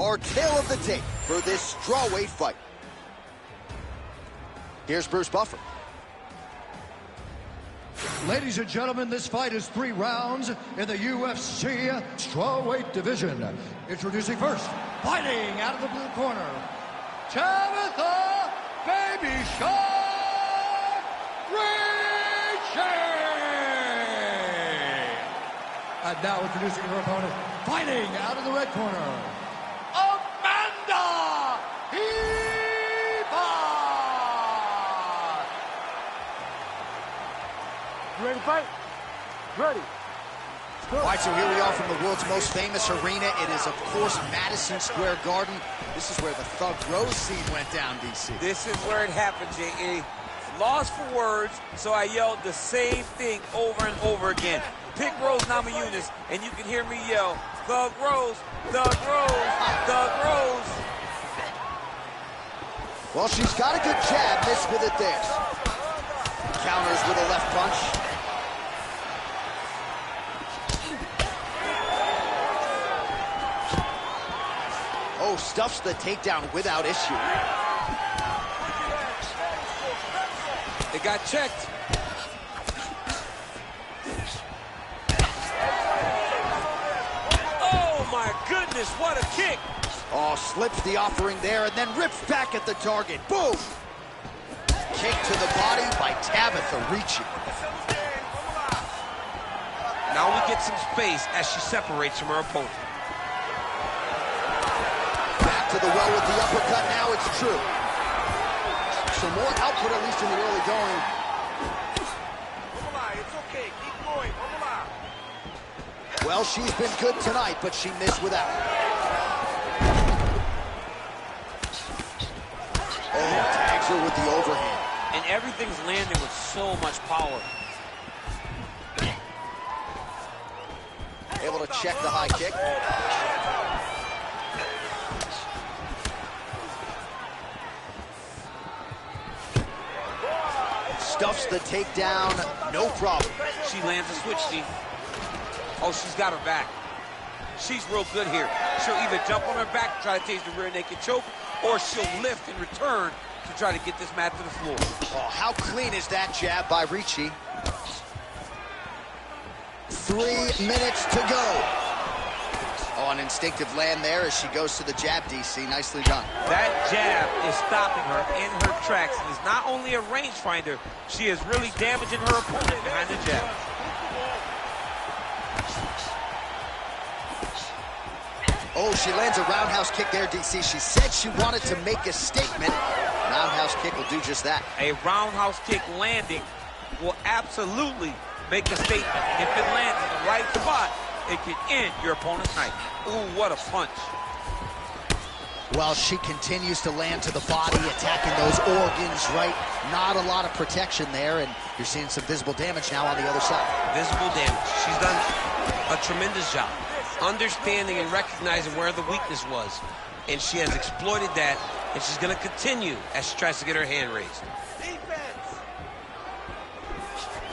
our tale of the tape for this strawweight fight. Here's Bruce Buffer. Ladies and gentlemen, this fight is 3 rounds in the UFC strawweight division. Introducing first, fighting out of the blue corner, Tabitha Baby Shark Ricci! And now introducing her opponent, fighting out of the red corner, Amanda Silva! You ready to fight? Ready. All right, so here we are from the world's most famous arena. It is, of course, Madison Square Garden. This is where the Thug Rose scene went down, DC. This is where it happened, J.E. Lost for words, so I yelled the same thing over and over again. Pick Rose Namajunas, and you can hear me yell, Thug Rose, Thug Rose, Thug Rose. Well, she's got a good jab, missed with it there. Counters with a left punch. Oh, stuffs the takedown without issue. It got checked. Oh, my goodness, what a kick. Oh, slips the offering there and then rips back at the target. Boom! Kick to the body by Tabitha Ricci. Now we get some space as she separates from her opponent. Back to the well with the uppercut. Now it's true. So more output, at least in the early going. It's okay. Keep going. Well, she's been good tonight, but she missed without. Oh, tags her with the overhand. And everything's landing with so much power. Able to check the high kick. Stuffs the takedown, no problem. She lands a switch, Steve. Oh, she's got her back. She's real good here. She'll either jump on her back, try to taste the rear naked choke, or she'll lift in return to try to get this mat to the floor. Oh, how clean is that jab by Ricci? 3 minutes to go. Oh, an instinctive land there as she goes to the jab, DC. Nicely done. That jab is stopping her in her tracks. It is not only a rangefinder, she is really damaging her opponent behind the jab. Oh, she lands a roundhouse kick there, DC. She said she wanted to make a statement. Roundhouse kick will do just that. A roundhouse kick landing will absolutely make a statement. If it lands in the right spot, it can end your opponent's night. Ooh, what a punch. Well, she continues to land to the body, attacking those organs, right? Not a lot of protection there, and you're seeing some visible damage now on the other side. Visible damage. She's done a tremendous job understanding and recognizing where the weakness was. And she has exploited that, and she's going to continue as she tries to get her hand raised.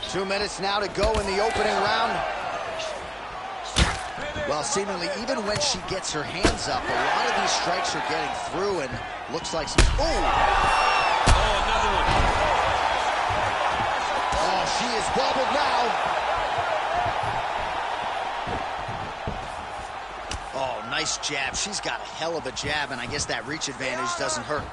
2 minutes now to go in the opening round. Well, seemingly, even when she gets her hands up, a lot of these strikes are getting through, and looks like some... Oh! Oh, another one. Oh, she is wobbled now. Oh, nice jab. She's got a hell of a jab, and I guess that reach advantage doesn't hurt.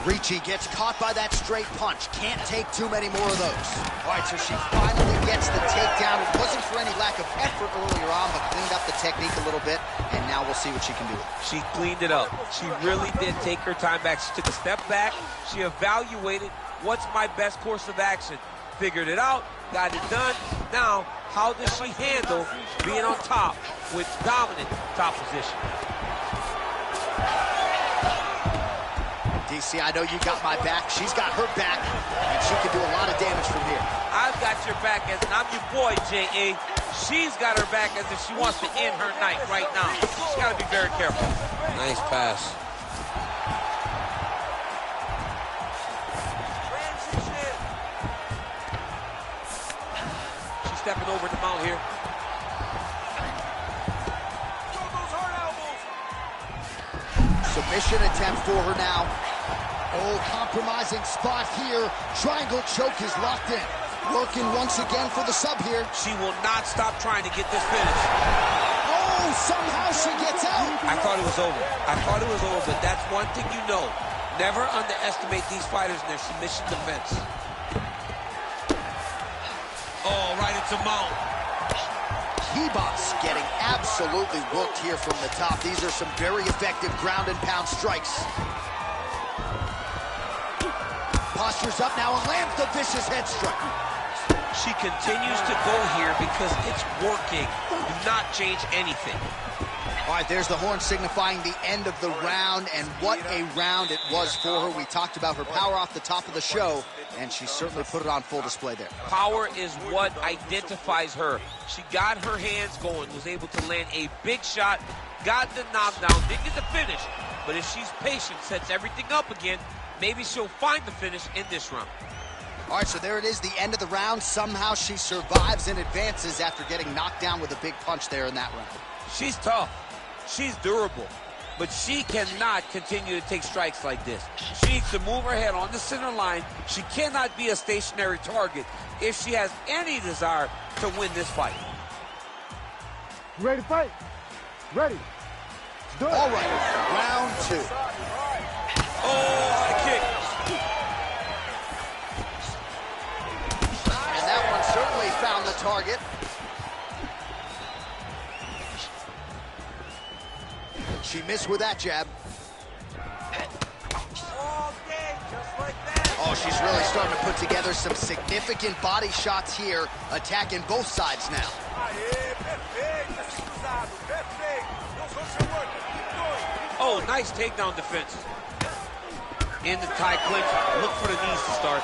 Ricci gets caught by that straight punch. Can't take too many more of those. All right, so she finally gets the takedown. It wasn't for any lack of effort earlier on, but cleaned up the technique a little bit, and now we'll see what she can do. She cleaned it up. She really did take her time back. She took a step back. She evaluated what's my best course of action. Figured it out, got it done. Now, how does she handle being on top with dominant top position? DC, I know you got my back. She's got her back, and she can do a lot of damage from here. I've got your back as I'm your boy, J.A. She's got her back as if she wants to end her night right now. She's got to be very careful. Nice pass. She's stepping over the mount here. Submission attempt for her now. Oh, compromising spot here. Triangle choke is locked in. Working once again for the sub here. She will not stop trying to get this finish. Oh, somehow she gets out. I thought it was over. But that's one thing you know. Never underestimate these fighters in their submission defense. Oh, right into mount. Hebos getting absolutely worked here from the top. These are some very effective ground and pound strikes. Postures up now and lands the vicious head strike. She continues to go here because it's working. Do not change anything. All right, there's the horn signifying the end of the round, and what a round it was for her. We talked about her power off the top of the show, and she certainly put it on full display there. Power is what identifies her. She got her hands going, was able to land a big shot, got the knockdown, didn't get the finish, but if she's patient, sets everything up again, maybe she'll find the finish in this round. All right, so there it is, the end of the round. Somehow she survives and advances after getting knocked down with a big punch there in that round. She's tough. She's durable. But she cannot continue to take strikes like this. She needs to move her head on the center line. She cannot be a stationary target if she has any desire to win this fight. You ready to fight? Ready. Let's do it. All right, round two. Oh, high kick. And that one certainly found the target. She missed with that jab. Oh, she's really starting to put together some significant body shots here, attacking both sides now. Oh, nice takedown defense. In the tie clinch, look for the knees to start.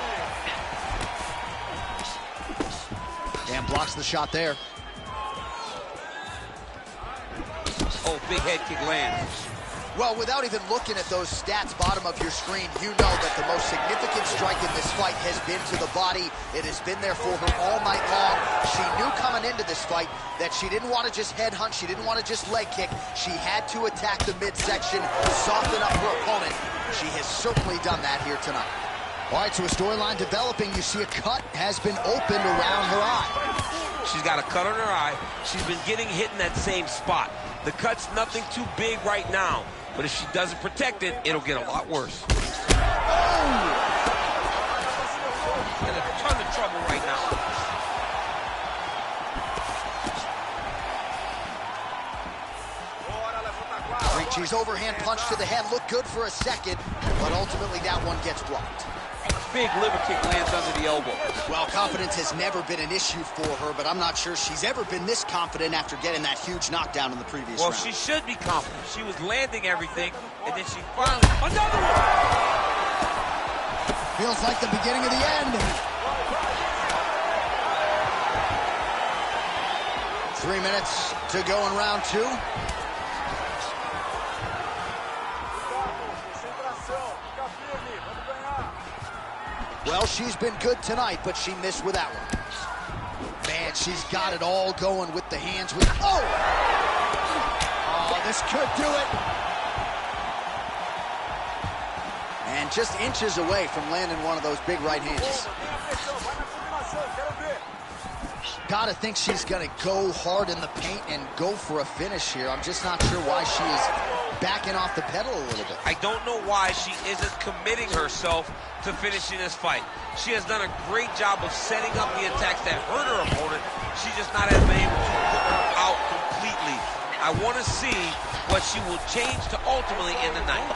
Dan blocks the shot there. Oh, big head kick lands. Well, without even looking at those stats bottom of your screen, you know that the most significant strike in this fight has been to the body. It has been there for her all night long. She knew coming into this fight that she didn't want to just headhunt, she didn't want to just leg kick. She had to attack the midsection, soften up her opponent. She has certainly done that here tonight. All right, so a storyline developing. You see a cut has been opened around her eye. She's got a cut on her eye. She's been getting hit in that same spot. The cut's nothing too big right now, but if she doesn't protect it, it'll get a lot worse. Oh! In a ton of trouble right now. Ricci's overhand punch to the head looked good for a second, but ultimately that one gets blocked. Big liver kick lands under the elbow. Well, confidence has never been an issue for her, but I'm not sure she's ever been this confident after getting that huge knockdown in the previous round. Well, she should be confident. She was landing everything, and then she finally... Another one! Feels like the beginning of the end. 3 minutes to go in round two. Well, she's been good tonight, but she missed with that one. Man, she's got it all going with the hands. Oh! Oh, this could do it. And just inches away from landing one of those big right hands. Gotta think she's gonna go hard in the paint and go for a finish here. I'm just not sure why she is backing off the pedal a little bit. I don't know why she isn't committing herself to finishing this fight. She has done a great job of setting up the attacks that hurt her opponent. She just not has been able to put her out completely. I want to see what she will change to ultimately end the night.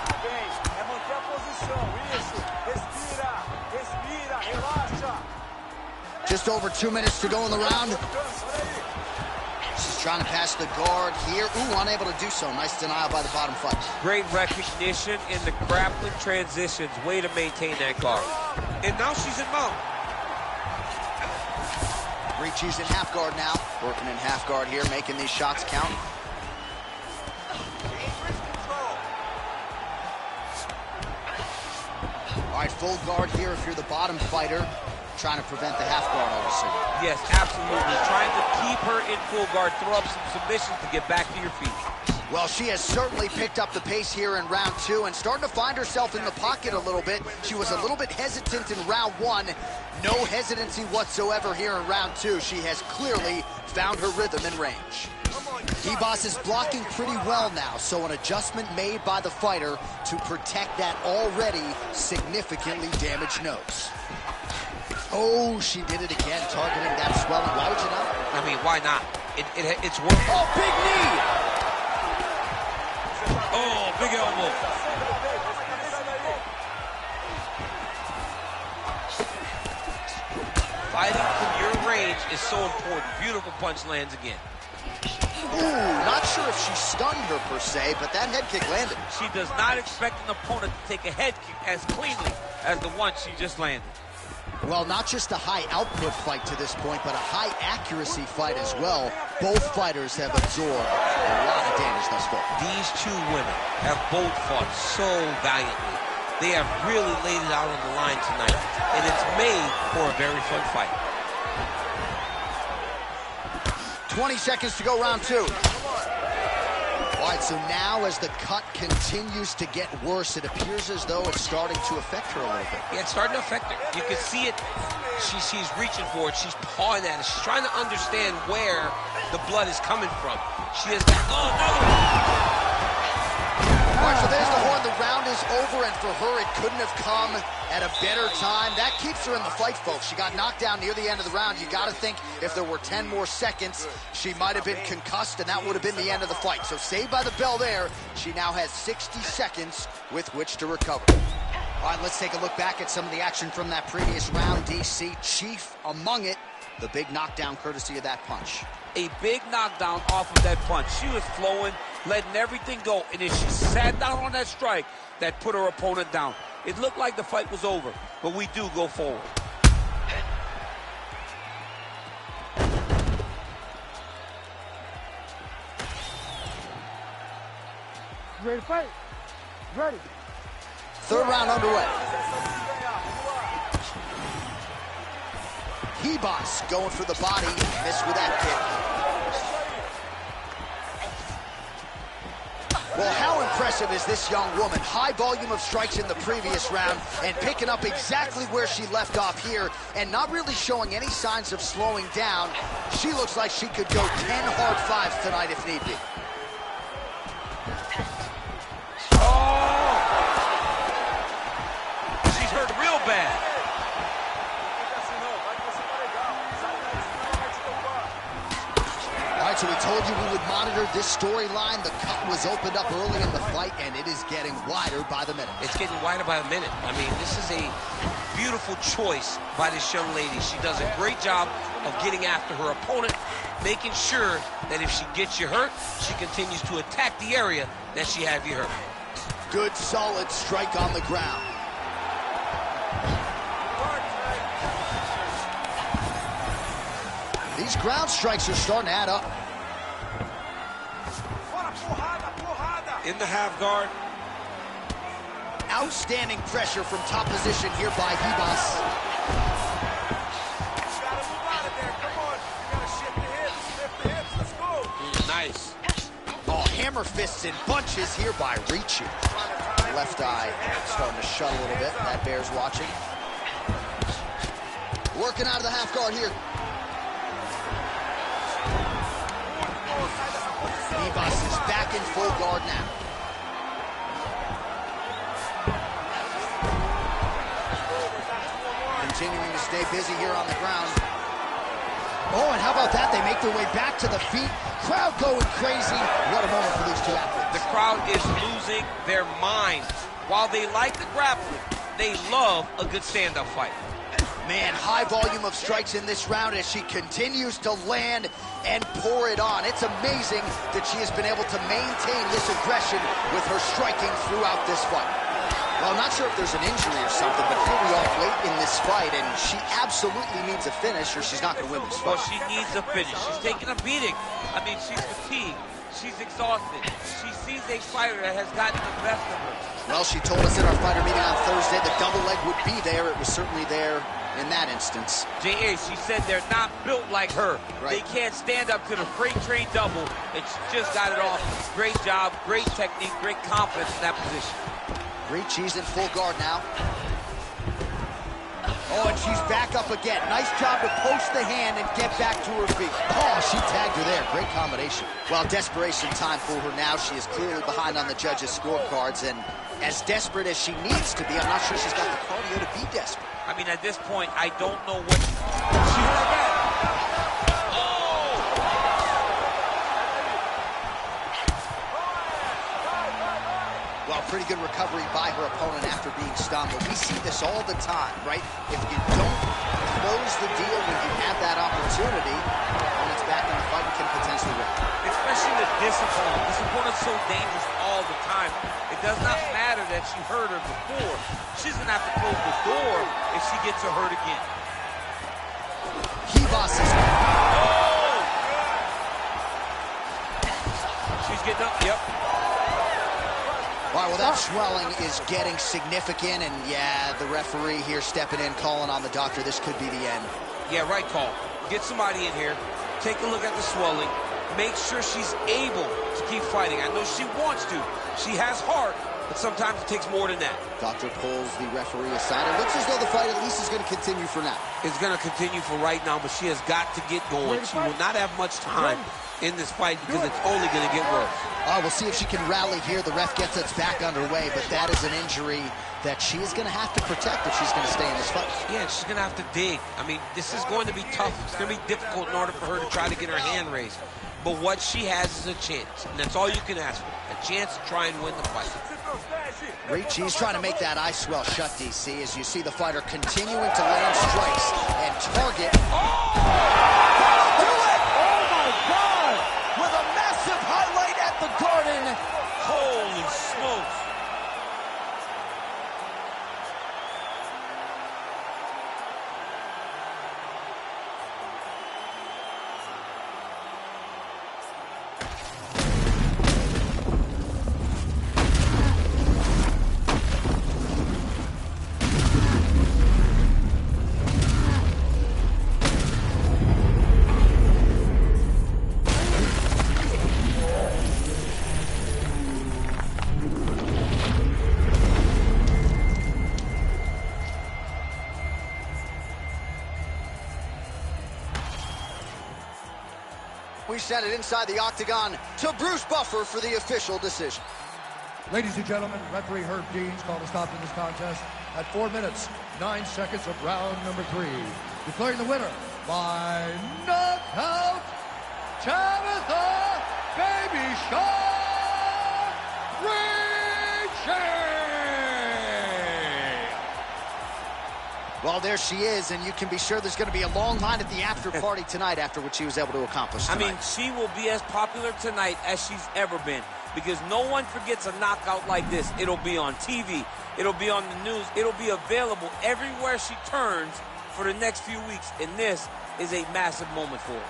Just over 2 minutes to go in the round. She's trying to pass the guard here. Ooh, unable to do so. Nice denial by the bottom fight. Great recognition in the grappling transitions. Way to maintain that guard. And now she's in mount. Ricci's in half guard now. Working in half guard here, making these shots count. All right, full guard here if you're the bottom fighter. Trying to prevent the half guard, obviously. Yes, absolutely. Trying to keep her in full guard, throw up some submissions to get back to your feet. Well, she has certainly picked up the pace here in round 2 and starting to find herself in the pocket a little bit. She was a little bit hesitant in round 1. No hesitancy whatsoever here in round 2. She has clearly found her rhythm and range. Ribas is blocking pretty well now, so an adjustment made by the fighter to protect that already significantly damaged nose. Oh, she did it again, targeting that swelling. Why would you not? I mean, why not? It's working. Oh, big knee! Oh, big elbow. Fighting from your range is so important. Beautiful punch lands again. Ooh, not sure if she stunned her per se, but that head kick landed. She does not expect an opponent to take a head kick as cleanly as the one she just landed. Well, not just a high output fight to this point, but a high accuracy fight as well. Both fighters have absorbed a lot of damage thus far. These two women have both fought so valiantly. They have really laid it out on the line tonight, and it's made for a very fun fight. 20 seconds to go, round 2. All right, so now as the cut continues to get worse, it appears as though it's starting to affect her a little bit. Yeah, it's starting to affect her. You can see it. She's reaching for it. She's pawing at it. She's trying to understand where the blood is coming from. She has that, oh, another one. All right, so there's the horn. The round is over, and for her, it couldn't have come at a better time. That keeps her in the fight, folks. She got knocked down near the end of the round. You got to think if there were 10 more seconds, she might have been concussed, and that would have been the end of the fight. So saved by the bell there. She now has 60 seconds with which to recover. All right, let's take a look back at some of the action from that previous round, DC. Chief among it, the big knockdown courtesy of that punch. A big knockdown off of that punch. She was flowing, letting everything go, and then she sat down on that strike that put her opponent down. It looked like the fight was over, but we do go forward. Ready to fight? Ready. Third round underway. Ribas going for the body, missed with that kick. Well, how impressive is this young woman? High volume of strikes in the previous round and picking up exactly where she left off here and not really showing any signs of slowing down. She looks like she could go 10 hard fives tonight if need be. Oh! She's hurt real bad. So we told you we would monitor this storyline. The cut was opened up early in the fight, and it is getting wider by the minute. It's getting wider by the minute. I mean, this is a beautiful choice by this young lady. She does a great job of getting after her opponent, making sure that if she gets you hurt, she continues to attack the area that she have you hurt. Good, solid strike on the ground. These ground strikes are starting to add up. In the half guard. Outstanding pressure from top position here by Ribas. Nice. Oh, hammer fists and bunches here by Ricci. Left eye starting to shut a little bit. That bears watching. Working out of the half guard here. Ribas is back in full guard now. Continuing to stay busy here on the ground. Oh, and how about that? They make their way back to the feet. Crowd going crazy. What a moment for these two athletes. The crowd is losing their minds. While they like the grappling, they love a good stand-up fight. Man, high volume of strikes in this round as she continues to land and pour it on. It's amazing that she has been able to maintain this aggression with her striking throughout this fight. Well, I'm not sure if there's an injury or something, but here we are late in this fight, and she absolutely needs a finish or she's not going to win this fight. Well, she needs a finish. She's taking a beating. I mean, she's fatigued. She's exhausted. She sees a fighter that has gotten the best of her. Well, she told us in our fighter meeting on Thursday the double leg would be there. It was certainly there in that instance. J.A., she said they're not built like her. Right. They can't stand up to the freight train double, and she just got it off. Great job, great technique, great confidence in that position. Ricci's in full guard now. Oh, and she's back up again. Nice job to post the hand and get back to her feet. Oh, she tagged her there. Great combination. Well, desperation time for her now. She is clearly behind on the judges' scorecards, and as desperate as she needs to be, I'm not sure she's got the cardio to be desperate. I mean, at this point, I don't know what she had that. Well, pretty good recovery by her opponent after being stunned, but we see this all the time, right? If you don't close the deal when you have that opportunity, when it's back in the fight, you can potentially win. Especially with this opponent. This opponent's so dangerous all the time. It does not matter that she hurt her before. She's going to have to close the door if she gets her hurt again. Kivas is... Oh! She's getting up, yep. All right, well, that swelling is getting significant, and yeah, the referee here stepping in, calling on the doctor. This could be the end. Yeah, right call. Get somebody in here, take a look at the swelling, make sure she's able to keep fighting. I know she wants to. She has heart, but sometimes it takes more than that. Doctor pulls the referee aside. It looks as though the fight at least is going to continue for now. It's going to continue for right now, but she has got to get going. She will not have much time in this fight because it's only going to get worse. We'll see if she can rally here. The ref gets us back underway, but that is an injury that she is going to have to protect if she's going to stay in this fight. Yeah, she's going to have to dig. I mean, this is going to be tough. It's going to be difficult in order for her to try to get her hand raised. But what she has is a chance, and that's all you can ask for, a chance to try and win the fight. Ricci's trying to make that eye swell shut, DC, as you see the fighter continuing to land strikes and target. Do it! Oh, my God! With a massive highlight at the Garden. Holy smokes. We send it inside the octagon to Bruce Buffer for the official decision. Ladies and gentlemen, referee Herb Dean's called a stop to this contest at 4 minutes, 9 seconds of round number 3. Declaring the winner by knockout, Tabitha Baby Shark Ricci! Well, there she is, and you can be sure there's going to be a long line at the after party tonight after what she was able to accomplish tonight. I mean, she will be as popular tonight as she's ever been because no one forgets a knockout like this. It'll be on TV. It'll be on the news. It'll be available everywhere she turns for the next few weeks, and this is a massive moment for her.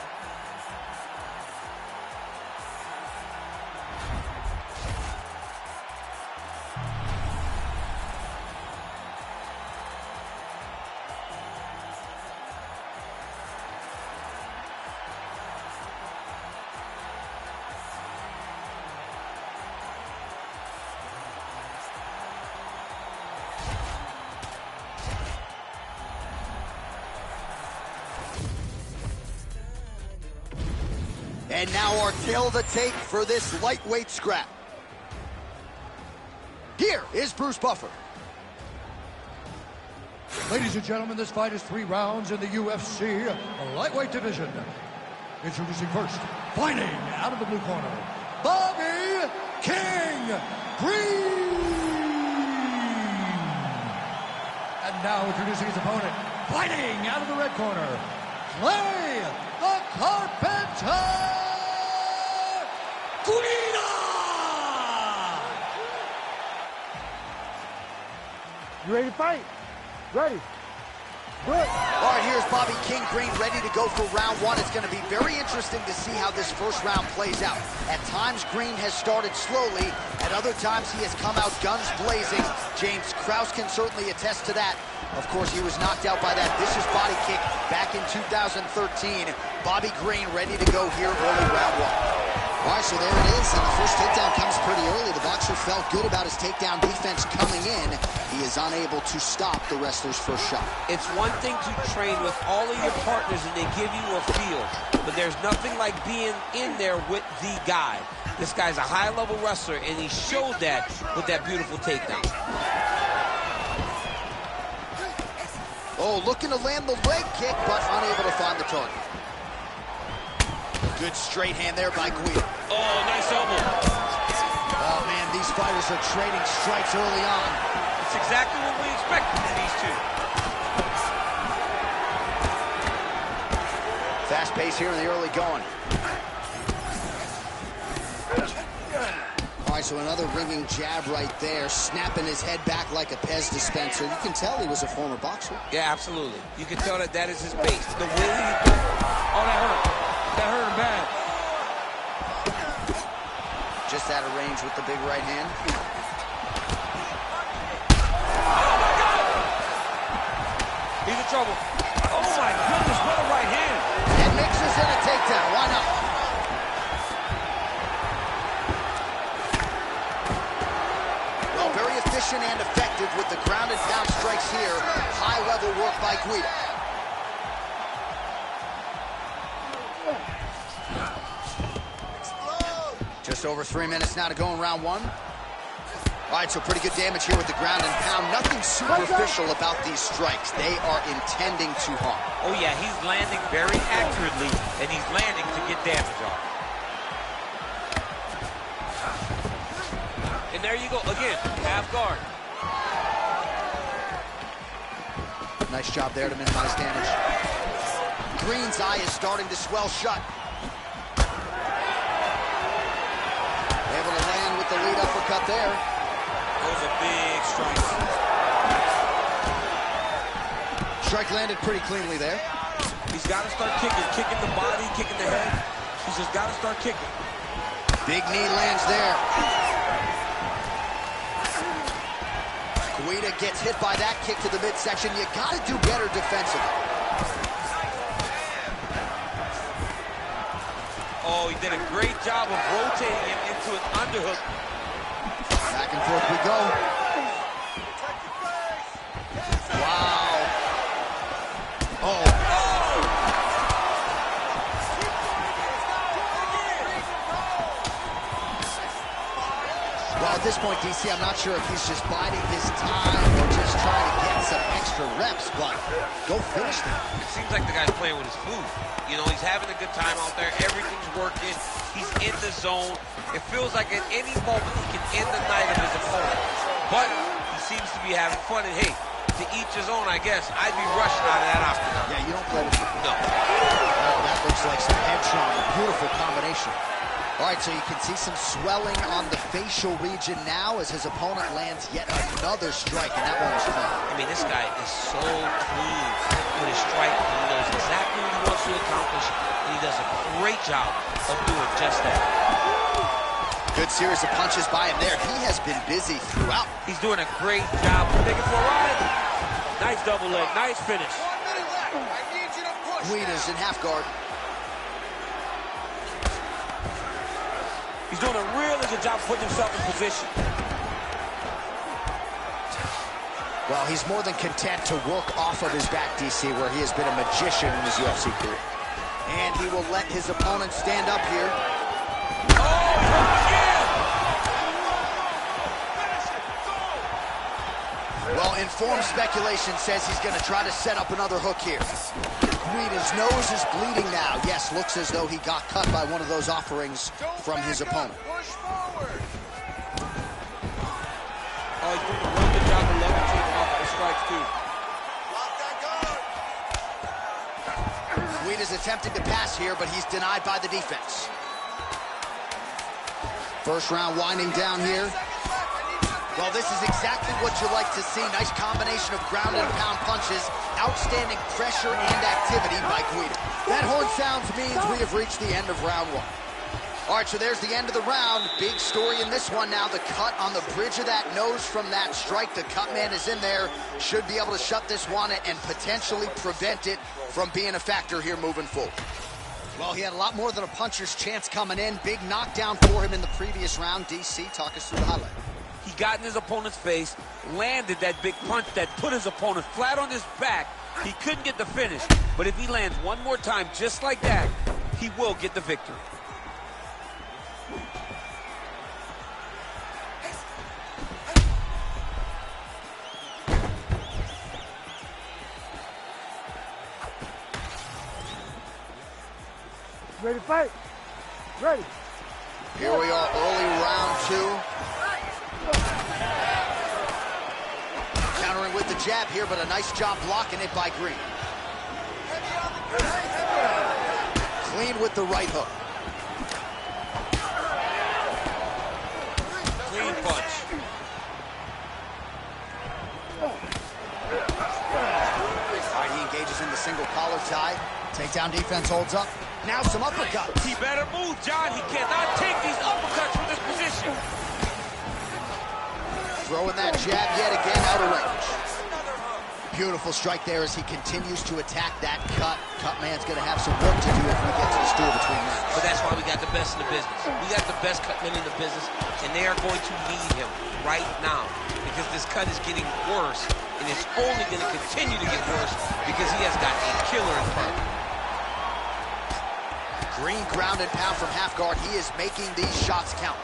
And now our tail of the tape for this lightweight scrap. Here is Bruce Buffer. Ladies and gentlemen, this fight is 3 rounds in the UFC lightweight division. Introducing first, fighting out of the blue corner, Bobby King Green. And now introducing his opponent, fighting out of the red corner, Clay the Carpenter Guida. You ready to fight? Ready. Do it. All right, here's Bobby King Green ready to go for round one. It's going to be very interesting to see how this first round plays out. At times, Green has started slowly. At other times, he has come out guns blazing. James Krause can certainly attest to that. Of course, he was knocked out by that vicious body kick back in 2013. Bobby Green ready to go here early round one. All right, so there it is, and the first takedown comes pretty early. The boxer felt good about his takedown defense coming in. He is unable to stop the wrestler's first shot. It's one thing to train with all of your partners and they give you a feel, but there's nothing like being in there with the guy. This guy's a high-level wrestler, and he showed that with that beautiful takedown. Oh, looking to land the leg kick, but unable to find the target. Good straight hand there by Guida. Oh, nice elbow. Oh, man, these fighters are trading strikes early on. It's exactly what we expected from these two. Fast pace here in the early going. All right, so another ringing jab right there, snapping his head back like a Pez dispenser. You can tell he was a former boxer. Yeah, absolutely. You can tell that that is his base. The way he... Oh, that hurt. That hurt him bad. Just out of range with the big right hand. Oh, my God! He's in trouble. Oh, my goodness, what a right hand. And mixes in a takedown. Why not? Well, very efficient and effective with the ground and pound strikes here. High-level work by Guida. Just over 3 minutes now to go in round one. All right, so pretty good damage here with the ground and pound. Nothing superficial about these strikes. They are intending to harm. Oh, yeah, he's landing very accurately, and he's landing to get damage off. And there you go, again, half guard. Nice job there to minimize damage. Green's eye is starting to swell shut. Able to land with the lead uppercut there. Those are big strikes. Strike landed pretty cleanly there. He's got to start kicking the body, kicking the head. He's just got to start kicking. Big knee lands there. Guida gets hit by that kick to the midsection. You got to do better defensively. Oh, he did a great job of rotating him into an underhook. Back and forth we go. Wow. Oh. Well, at this point, DC, I'm not sure if he's just biding his time or just trying to get some extra reps, but go finish them. It seems like the guy's playing with his food. You know, he's having a good time out there. Everything's working. He's in the zone. It feels like at any moment he can end the night of his opponent. But he seems to be having fun. And hey, to each his own, I guess. I'd be rushing out of that octagon. Yeah, you don't play with it. No. Oh, that looks like some head trauma. Beautiful combination. All right, so you can see some swelling on the facial region now as his opponent lands yet another strike, and that one was clean. I mean, this guy is so clean with his strike. He knows exactly what he wants to accomplish, and he does a great job of doing just that. Good series of punches by him there. He has been busy throughout. He's doing a great job of taking for a ride. Nice double leg, nice finish. 1 minute left. I need you to push. Guida's in half guard. He's doing a really good job of putting himself in position. Well, he's more than content to work off of his back, DC, where he has been a magician in his UFC career. And he will let his opponent stand up here. Oh, yeah! Well, informed speculation says he's going to try to set up another hook here. Guida's nose is bleeding now. Yes, looks as though he got cut by one of those offerings from his opponent. Push forward. Oh, he's doing a real good job of leveraging off the strikes, too. Lock that guard. Guida's attempting to pass here, but he's denied by the defense. First round winding down here. Well, this is exactly what you like to see. Nice combination of ground and pound punches. Outstanding pressure and activity by Guida. That horn sounds means we have reached the end of round one. All right, so there's the end of the round. Big story in this one now. The cut on the bridge of that nose from that strike. The cut man is in there. Should be able to shut this one and potentially prevent it from being a factor here moving forward. Well, he had a lot more than a puncher's chance coming in. Big knockdown for him in the previous round. DC, talk us through the highlight. He got in his opponent's face, landed that big punch that put his opponent flat on his back. He couldn't get the finish, but if he lands one more time just like that, he will get the victory. Ready to fight? Ready. Here we are, early round two. Countering with the jab here, but a nice job blocking it by Green. Clean with the right hook. Clean punch. All right, he engages in the single collar tie. Takedown defense holds up. Now some uppercuts. He better move, John. He cannot take these uppercuts from this position. Throwing that jab yet again out of range. Beautiful strike there as he continues to attack that cut. Cut man's going to have some work to do if we get to the stool between them. But that's why we got the best in the business. We got the best cut men in the business, and they are going to need him right now because this cut is getting worse, and it's only going to continue to get worse because he has got a killer in front of him. Green ground and pound from half guard. He is making these shots count.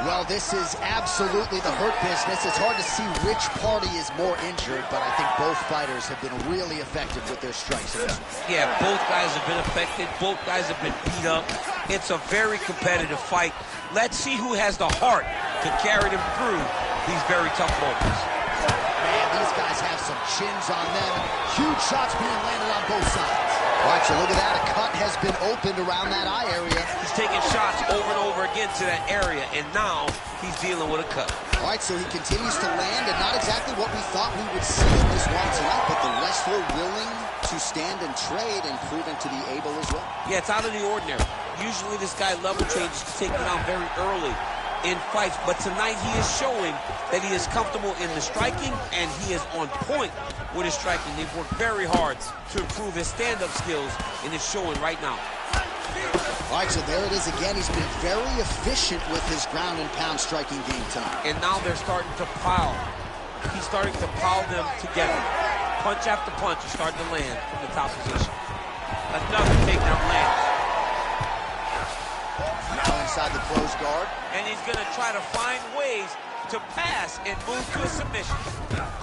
Well, this is absolutely the hurt business. It's hard to see which party is more injured, but I think both fighters have been really effective with their strikes in this one. Yeah, both guys have been affected. Both guys have been beat up. It's a very competitive fight. Let's see who has the heart to carry them through these very tough moments. Man, these guys have some chins on them. Huge shots being landed on both sides. All right, so look at that. A cut has been opened around that eye area. He's taking shots over and over again to that area, and now he's dealing with a cut. All right, so he continues to land, and not exactly what we thought we would see in this one tonight, but the wrestler willing to stand and trade and proving to be able as well. Yeah, it's out of the ordinary. Usually this guy level changes to take him down very early in fights, but tonight he is showing that he is comfortable in the striking, and he is on point with his striking. They've worked very hard to improve his stand-up skills, and it's showing right now. All right, so there it is again. He's been very efficient with his ground and pound striking game tonight. And now they're starting to pile. He's starting to pile them together. Punch after punch is starting to land from the top position. Another takedown lands. Now inside the closed guard. And he's going to try to find ways to pass and move to a submission.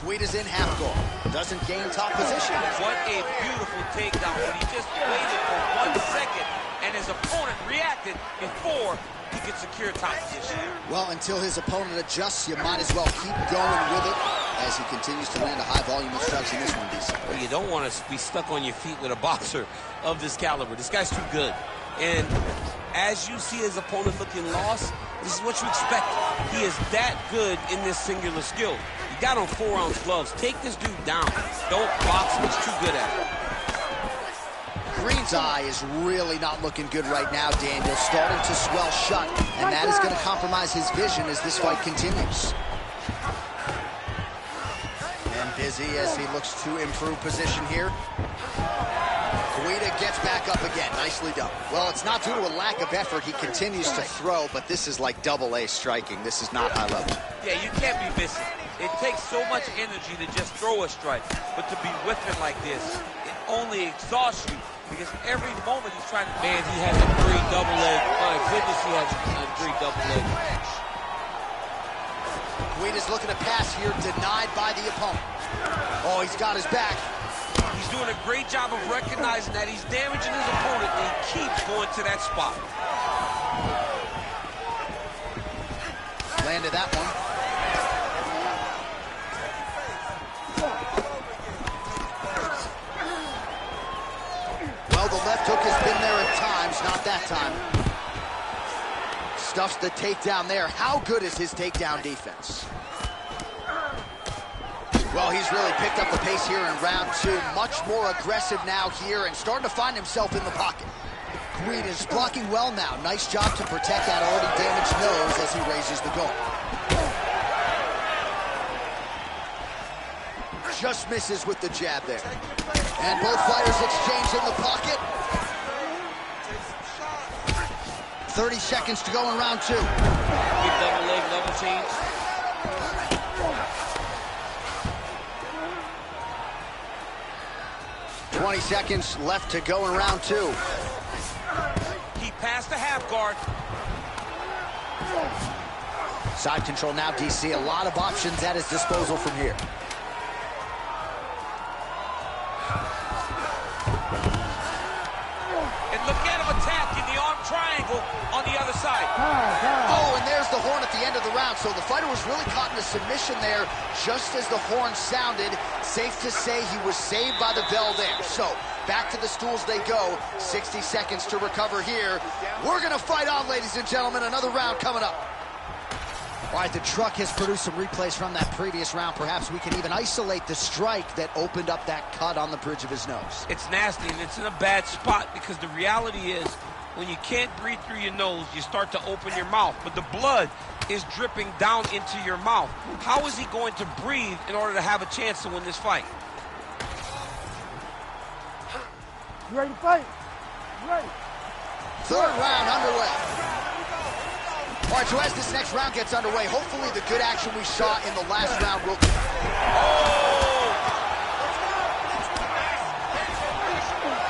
Guida's in half guard. Doesn't gain top position. What a beautiful takedown. But he just waited for 1 second, and his opponent reacted before he could secure top position. Well, until his opponent adjusts, you might as well keep going with it as he continues to land a high volume of strikes in this one, DC. Well, you don't want to be stuck on your feet with a boxer of this caliber. This guy's too good. And as you see his opponent looking lost, this is what you expect. He is that good in this singular skill. You got on 4-ounce gloves. Take this dude down. Don't box him. He's too good at it. Green's eye is really not looking good right now, Daniel. Starting to swell shut, and that is going to compromise his vision as this fight continues. And busy as he looks to improve position here. Guida gets back up again. Nicely done. Well, it's not due to a lack of effort. He continues to throw, but this is like double-A striking. This is not high level. Yeah, you can't be missing. It takes so much energy to just throw a strike, but to be whiffing like this, it only exhausts you because every moment he's trying to... Man, he has a green double leg. My goodness, he has a green double leg. Guida's looking to pass here, denied by the opponent. Oh, he's got his back. He's doing a great job of recognizing that he's damaging his opponent, and he keeps going to that spot. Landed that one. Well, the left hook has been there at times, not that time. Stuffs the takedown there. How good is his takedown defense? Well, he's really picked up the pace here in round 2. Much more aggressive now here and starting to find himself in the pocket. Guida is blocking well now. Nice job to protect that already damaged nose as he raises the guard. Just misses with the jab there. And both fighters exchange in the pocket. 30 seconds to go in round 2. Big double leg, double change. $20 seconds left to go in round 2. He passed the half guard. Side control now, DC. A lot of options at his disposal from here. And look at him attacking the arm triangle on the other side. Oh, and there's the horn at the end of the round. So the fighter was really caught in a submission there just as the horn sounded. Safe to say he was saved by the bell there. So back to the stools they go. 60 seconds to recover here. We're going to fight on, ladies and gentlemen. Another round coming up. All right, the truck has produced some replays from that previous round. Perhaps we can even isolate the strike that opened up that cut on the bridge of his nose. It's nasty, and it's in a bad spot because the reality is when you can't breathe through your nose, you start to open your mouth, but the blood is dripping down into your mouth. How is he going to breathe in order to have a chance to win this fight? You ready to fight? You ready? Third round underway. All right, so as this next round gets underway, hopefully the good action we saw in the last round will... Oh!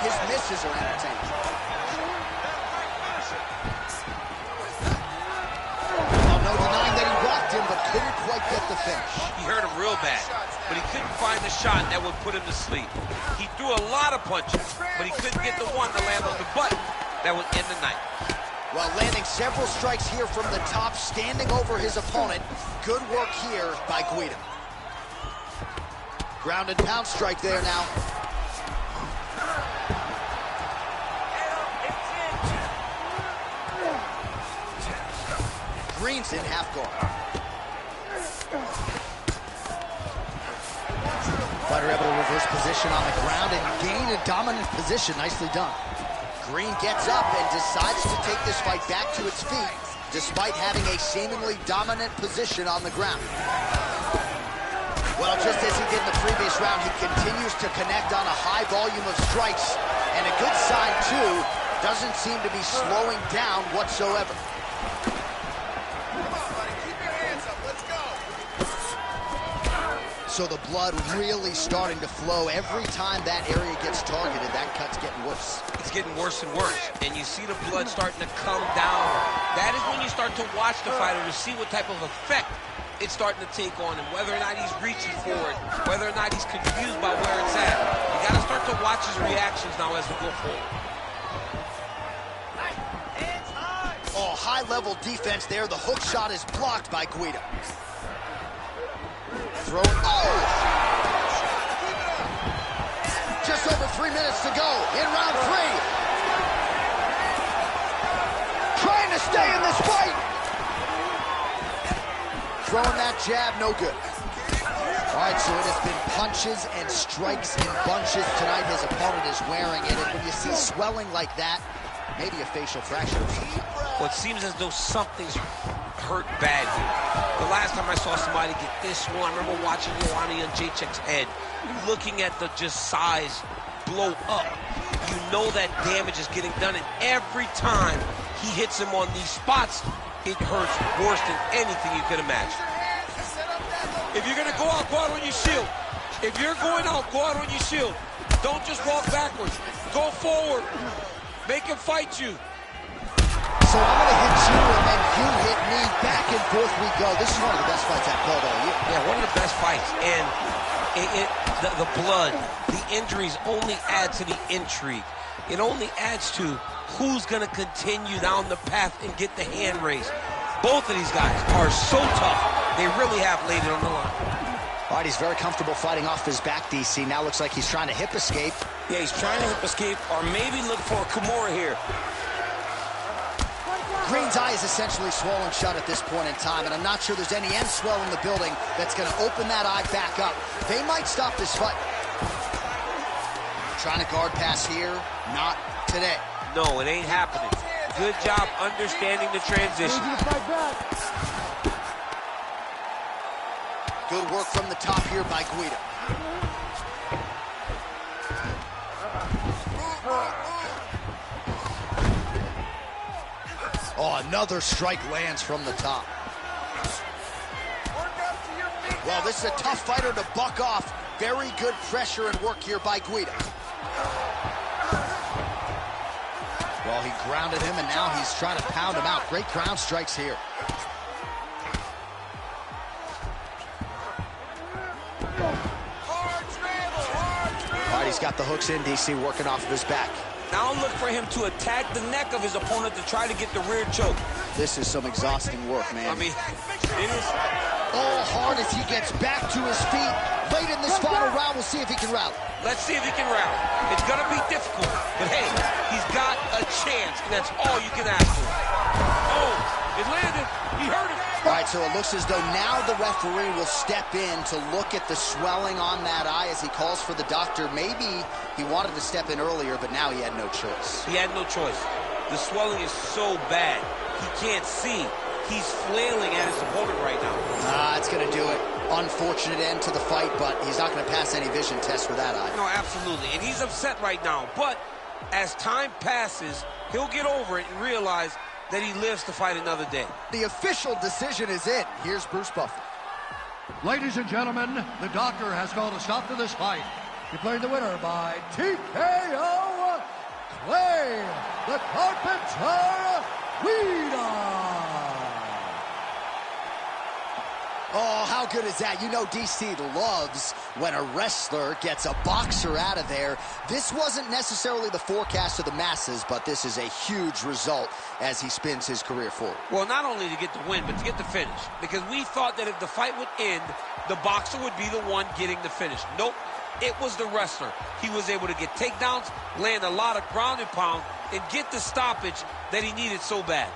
His misses are entertaining. Well, no denying that he rocked him, but couldn't quite get the finish. He hurt him real bad, but he couldn't find the shot that would put him to sleep. He threw a lot of punches, but he couldn't get the one to land on the button that would end the night. Well, landing several strikes here from the top, standing over his opponent. Good work here by Guida. Ground and pound strike there now. Green's in half guard. Fighter able to reverse position on the ground and gain a dominant position. Nicely done. Green gets up and decides to take this fight back to its feet, despite having a seemingly dominant position on the ground. Well, just as he did in the previous round, he continues to connect on a high volume of strikes, and a good sign, too, doesn't seem to be slowing down whatsoever. So the blood really starting to flow. Every time that area gets targeted, that cut's getting worse. It's getting worse and worse, and you see the blood starting to come down. That is when you start to watch the fighter to see what type of effect it's starting to take on him, whether or not he's reaching for it, whether or not he's confused by where it's at. You got to start to watch his reactions now as we go forward. Oh, high-level defense there. The hook shot is blocked by Guida. Throwing, oh! Just over 3 minutes to go in round 3. Trying to stay in this fight. Throwing that jab, no good. All right, so it has been punches and strikes in bunches tonight. His opponent is wearing it, and when you see swelling like that, maybe a facial fracture. Well, it seems as though something's hurt bad here. The last time I saw somebody get this one, I remember watching Miocic's head, looking at the just size blow up. You know that damage is getting done, and every time he hits him on these spots, it hurts worse than anything you could imagine. If you're gonna go out on your shield. If you're going out, go out on your shield. Don't just walk backwards. Go forward. Make him fight you. So I'm going to hit you, and then you hit me. Back and forth we go. This is one of the best fights I've called all year. Yeah, one of the best fights. And the blood, the injuries only add to the intrigue. It only adds to who's going to continue down the path and get the hand raised. Both of these guys are so tough. They really have laid it on the line. All right, he's very comfortable fighting off his back, DC. Now looks like he's trying to hip escape. Yeah, he's trying to hip escape or maybe look for a Kimura here. Green's eye is essentially swollen shut at this point in time, and I'm not sure there's any end swell in the building that's going to open that eye back up. They might stop this fight. Trying to guard pass here, not today. No, it ain't happening. Good job understanding the transition. Good work from the top here by Guida. Oh, another strike lands from the top. Well, this is a tough fighter to buck off. Very good pressure and work here by Guida. Well, he grounded him, and now he's trying to pound him out. Great ground strikes here. All right, he's got the hooks in, DC, working off of his back. Now look for him to attack the neck of his opponent to try to get the rear choke. This is some exhausting work, man. I mean, it is. All hard as he gets back to his feet. Late in this final round, we'll see if he can rally. Let's see if he can rally. It's going to be difficult, but hey, he's got a chance, and that's all you can ask for. Oh, it landed. He hurt him. All right, so it looks as though now the referee will step in to look at the swelling on that eye as he calls for the doctor. Maybe he wanted to step in earlier, but now he had no choice. He had no choice. The swelling is so bad, he can't see. He's flailing at his opponent right now. It's going to do it. Unfortunate end to the fight, but he's not going to pass any vision test for that eye. No, absolutely. And he's upset right now. But as time passes, he'll get over it and realize that he lives to fight another day. The official decision is in. Here's Bruce Buffer. Ladies and gentlemen, the doctor has called a stop to this fight. Declaring the winner by TKO, Clay, the Carpenter Guida. Oh, how good is that? You know DC loves when a wrestler gets a boxer out of there. This wasn't necessarily the forecast of the masses, but this is a huge result as he spins his career forward. Well, not only to get the win, but to get the finish. Because we thought that if the fight would end, the boxer would be the one getting the finish. Nope, it was the wrestler. He was able to get takedowns, land a lot of ground and pound, and get the stoppage that he needed so bad.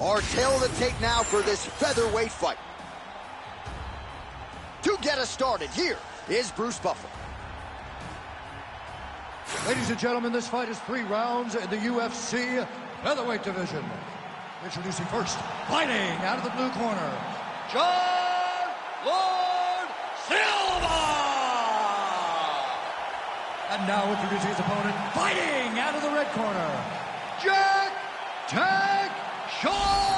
Our tail of the tape now for this featherweight fight. To get us started, here is Bruce Buffer. Ladies and gentlemen, this fight is 3 rounds in the UFC featherweight division. Introducing first, fighting out of the blue corner, Chandler Silva! And now introducing his opponent, fighting out of the red corner, Jack Tag Shaw!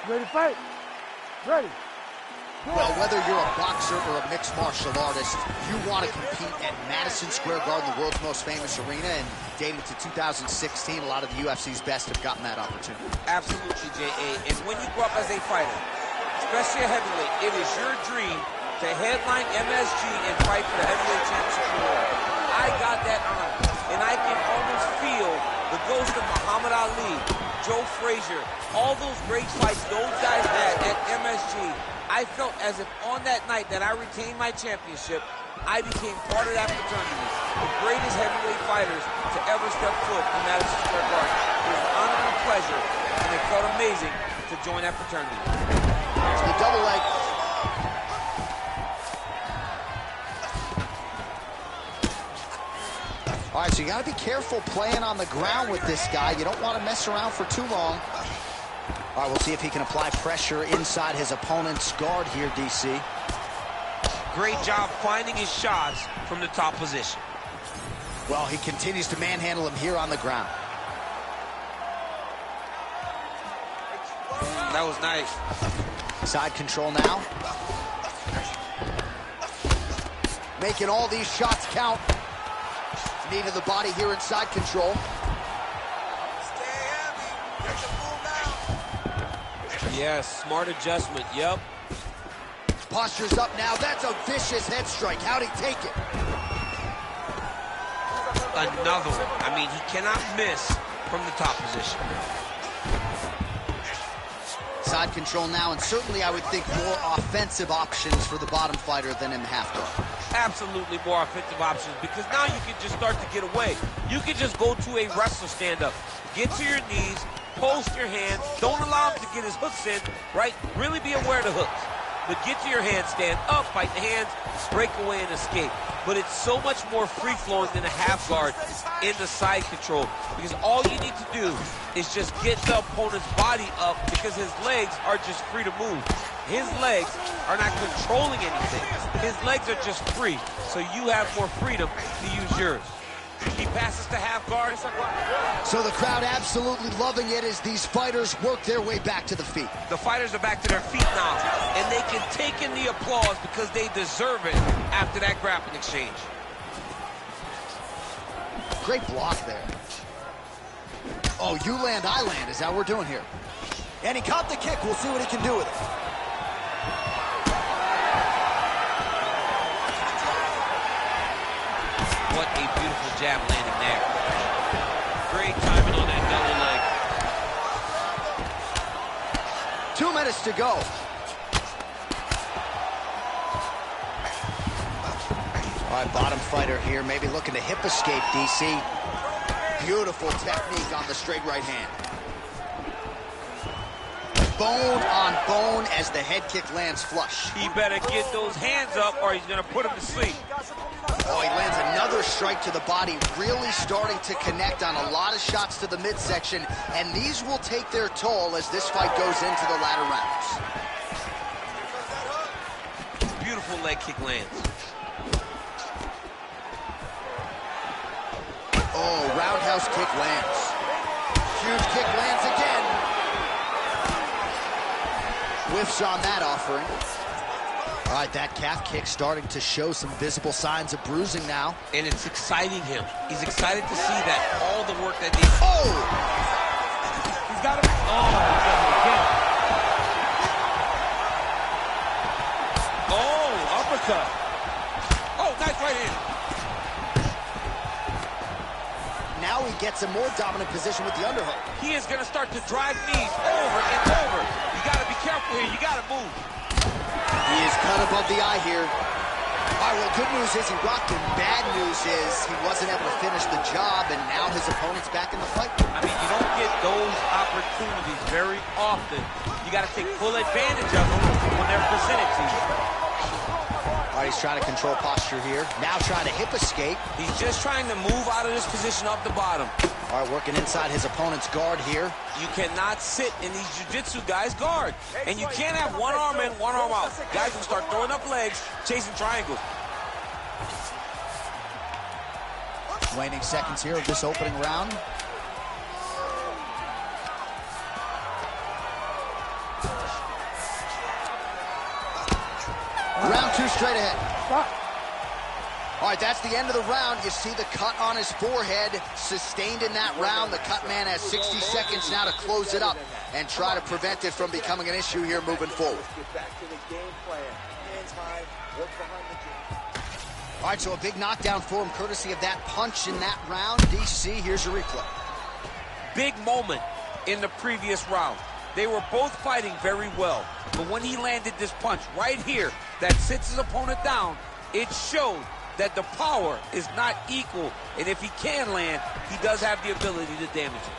Ready to fight? Ready. Well, whether you're a boxer or a mixed martial artist, you want to compete at Madison Square Garden, the world's most famous arena, and dating to 2016, a lot of the UFC's best have gotten that opportunity. Absolutely, J.A. And when you grow up as a fighter, especially a heavyweight, it is your dream to headline MSG and fight for the heavyweight championship award. I got that honor, and I can almost feel the ghost of Muhammad Ali, Joe Frazier, all those great fights those guys had at MSG. I felt as if on that night that I retained my championship, I became part of that fraternity. The greatest heavyweight fighters to ever step foot in Madison Square Garden. It was an honor and a pleasure, and it felt amazing to join that fraternity. There's the double leg. All right, so you got to be careful playing on the ground with this guy. You don't want to mess around for too long. All right, we'll see if he can apply pressure inside his opponent's guard here, DC. Great job finding his shots from the top position. Well, he continues to manhandle him here on the ground. That was nice. Side control now. Making all these shots count. Knee to the body here in side control. Yes, smart adjustment, yep. Posture's up now. That's a vicious head strike. How'd he take it? Another one. I mean, he cannot miss from the top position. Side control now, and certainly I would think more offensive options for the bottom fighter than in the half guard. Absolutely more offensive options, because now you can just start to get away. You can just go to a wrestler stand-up. Get to your knees, post your hands, don't allow him to get his hooks in, right? Really be aware of the hooks. But get to your hands, stand up, fight the hands, break away and escape. But it's so much more free-flowing than a half guard in the side control, because all you need to do is just get the opponent's body up, because his legs are just free to move. His legs are not controlling anything. His legs are just free, so you have more freedom to use yours. He passes to half guard. So the crowd absolutely loving it as these fighters work their way back to the feet. The fighters are back to their feet now, and they can take in the applause because they deserve it after that grappling exchange. Great block there. Oh, you land, I land is how we're doing here. And he caught the kick. We'll see what he can do with it. What a beautiful jab landing there. Great timing on that double leg. 2 minutes to go. All right, bottom fighter here, maybe looking to hip escape, DC. Beautiful technique on the straight right hand. Bone on bone as the head kick lands flush. He better get those hands up or he's going to put him to sleep. Oh, he lands another strike to the body, really starting to connect on a lot of shots to the midsection, and these will take their toll as this fight goes into the latter rounds. Beautiful leg kick lands. Oh, roundhouse kick lands. Huge kick lands again. Whiffs on that offering. All right, that calf kick starting to show some visible signs of bruising now. And it's exciting him. He's excited to see that all the work that he's... Oh! He's got him. Oh, he's got him again. Oh, uppercut. Oh, nice right hand. Now he gets a more dominant position with the underhook. He is going to start to drive knees over and over. You got to be careful here. You got to move. He is cut above the eye here. All right, well, good news is he rocked him. Bad news is he wasn't able to finish the job, and now his opponent's back in the fight. I mean, you don't get those opportunities very often. You got to take full advantage of them when they're presented to you. All right, he's trying to control posture here. Now trying to hip escape. He's just trying to move out of this position off the bottom. All right, working inside his opponent's guard here. You cannot sit in these jiu-jitsu guys' guard. And you can't have one arm in, one arm out. Guys will start throwing up legs, chasing triangles. Waning seconds here of this opening round. Round 2 straight ahead. Stop. All right, that's the end of the round. You see the cut on his forehead, sustained in that round. The cut man has 60 seconds now to close it up and try to prevent it from becoming an issue here moving forward. Get back to the game plan. Hands high, work behind the cage. All right, so a big knockdown for him, courtesy of that punch in that round. DC, here's your replay. Big moment in the previous round. They were both fighting very well, but when he landed this punch right here that sits his opponent down, it showed that the power is not equal, and if he can land, he does have the ability to damage it.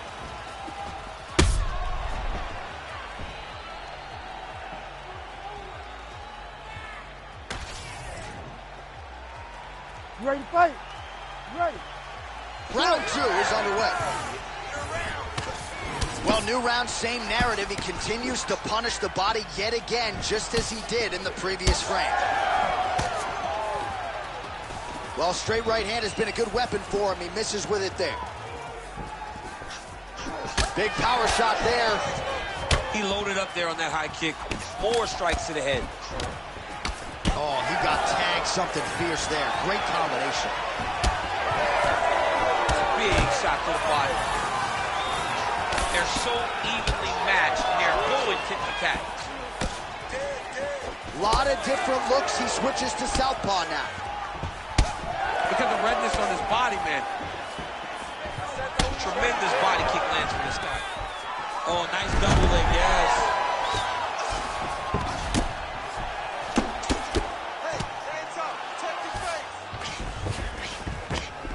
You ready to fight? You ready? Round 2 is underway. Well, new round, same narrative. He continues to punish the body yet again, just as he did in the previous frame. Well, straight right hand has been a good weapon for him. He misses with it there. Big power shot there. He loaded up there on that high kick. More strikes to the head. Oh, he got tagged something fierce there. Great combination. Big shot to the body. They're so evenly matched, and they're going tit-for-tat. A lot of different looks. He switches to southpaw now. Look at the redness on his body, man. Tremendous body kick lands from this guy. Oh, nice double leg, yes. Hey, hands up. Protect your face.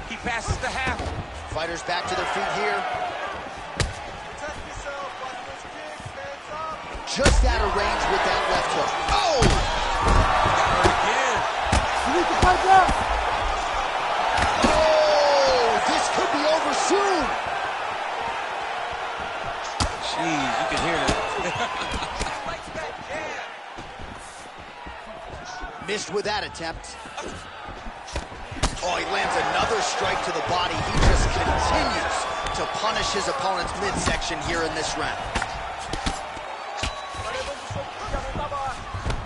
He passes the half. Fighters back to their feet here. Protect yourself. Watch those kicks. Hands up. Just out of range with that left hook. Oh! Got her again. You need to fight down. Oh! This could be over soon. Jeez, you can hear that. Missed with that attempt. Oh, he lands another strike to the body. He just continues to punish his opponent's midsection here in this round.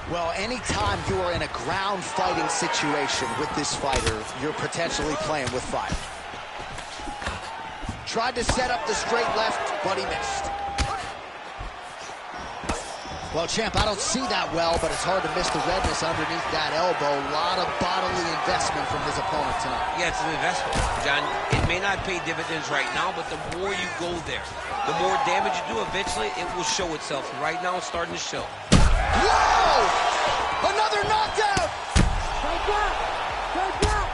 Well, anytime you are in a ground fighting situation with this fighter, you're potentially playing with fire. Tried to set up the straight left, but he missed. Well, champ, I don't see that well, but it's hard to miss the redness underneath that elbow. A lot of bodily investment from his opponent tonight. Yeah, it's an investment, John. It may not pay dividends right now, but the more you go there, the more damage you do, eventually it will show itself. And right now, it's starting to show. Whoa! Another knockdown! Take that. Take that.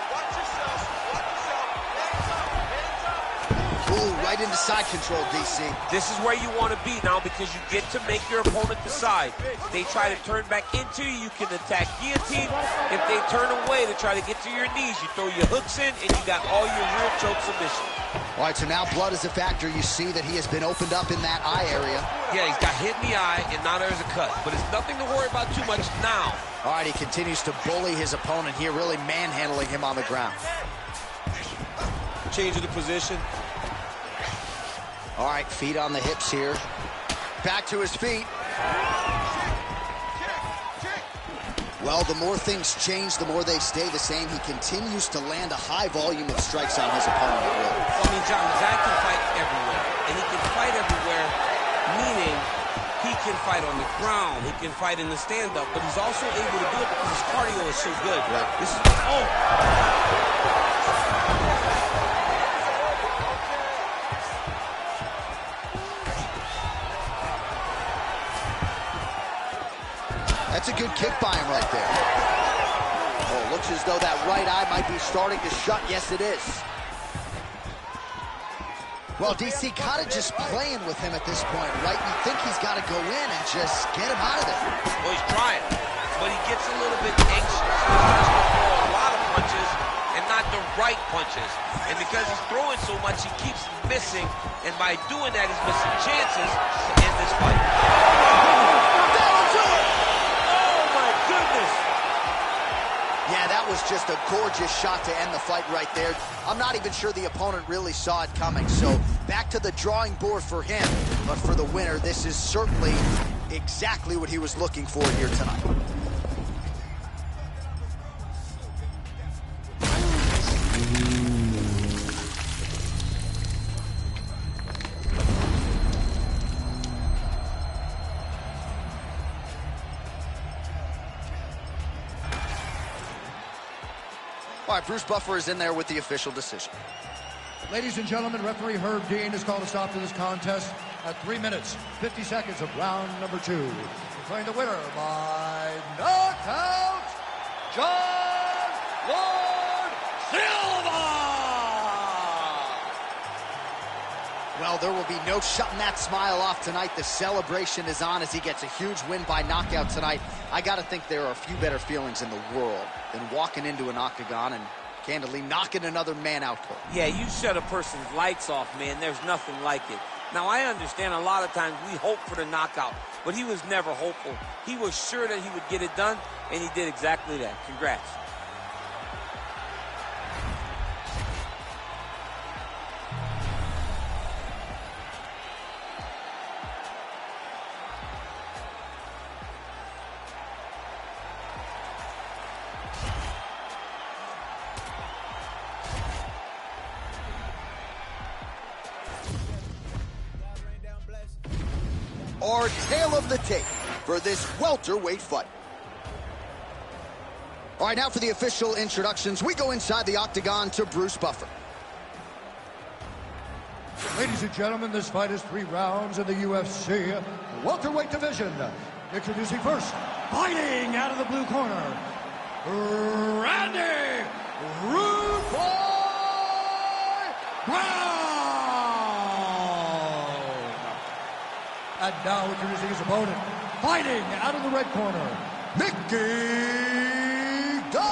Watch yourself. Watch yourself. Hands up. Hands up. Ooh, right into side control, DC. This is where you want to be now because you get to make your opponent decide. They try to turn back into you, you can attack guillotine. If they turn away to try to get to your knees, you throw your hooks in and you got all your rear choke submission. All right, so now blood is a factor. You see that he has been opened up in that eye area. Yeah, he's got hit in the eye, and now there's a cut. But it's nothing to worry about too much now. All right, he continues to bully his opponent here, really manhandling him on the ground. Change of the position. All right, feet on the hips here. Back to his feet. Well, the more things change, the more they stay the same. He continues to land a high volume of strikes on his opponent at will. Well, I mean, John, the guy can fight everywhere. And he can fight everywhere, meaning he can fight on the ground. He can fight in the stand-up. But he's also able to do it because his cardio is so good. Right. This is, oh! That's a good kick by him right there. Looks as though that right eye might be starting to shut. Yes, it is. Well, DC kind of just playing with him at this point, right? You think he's got to go in and just get him out of there. Well, he's trying, but he gets a little bit anxious. He's trying to throw a lot of punches and not the right punches. And because he's throwing so much, he keeps missing. And by doing that, he's missing chances to end this fight. That'll do it! Oh, my goodness! Yeah, that was just a gorgeous shot to end the fight right there. I'm not even sure the opponent really saw it coming. So back to the drawing board for him. But for the winner, this is certainly exactly what he was looking for here tonight. All right, Bruce Buffer is in there with the official decision. Ladies and gentlemen, referee Herb Dean has called a stop to this contest at 3 minutes, 50 seconds of round number 2. Declaring the winner by knockout, John Lord Silva! Well, there will be no shutting that smile off tonight. The celebration is on as he gets a huge win by knockout tonight. I got to think there are a few better feelings in the world than walking into an octagon and candidly knocking another man out cold. Yeah, you shut a person's lights off, man. There's nothing like it. Now, I understand a lot of times we hope for the knockout, but he was never hopeful. He was sure that he would get it done, and he did exactly that. Congrats. Our tale of the tape for this welterweight fight. All right, now for the official introductions, we go inside the octagon to Bruce Buffer. Ladies and gentlemen, this fight is 3 rounds in the UFC welterweight division. Introducing first, fighting out of the blue corner, Randy Rude Boy Brown. And now introducing his opponent, fighting out of the red corner, Mickey Gall.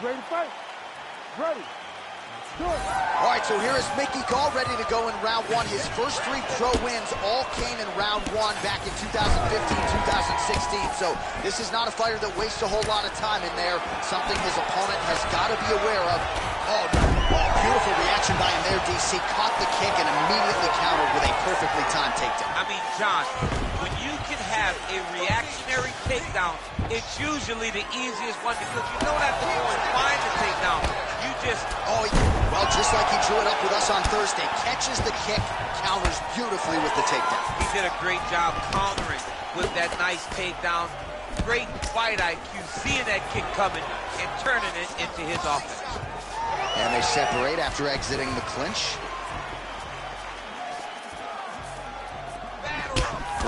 Ready to fight? Ready. Do it. All right, so here is Mickey Gall ready to go in round 1. His first 3 pro wins all came in round 1 back in 2015, 2016. So this is not a fighter that wastes a whole lot of time in there. Something his opponent has got to be aware of. Oh, beautiful reaction by him there, DC. Caught the kick and immediately countered with a perfectly timed takedown. I mean, John, when you can have a reactionary takedown, it's usually the easiest one because you don't have to go and find the takedown. You just... Oh, well, just like he drew it up with us on Thursday. Catches the kick, counters beautifully with the takedown. He did a great job countering with that nice takedown. Great fight IQ, seeing that kick coming and turning it into his offense. And they separate after exiting the clinch.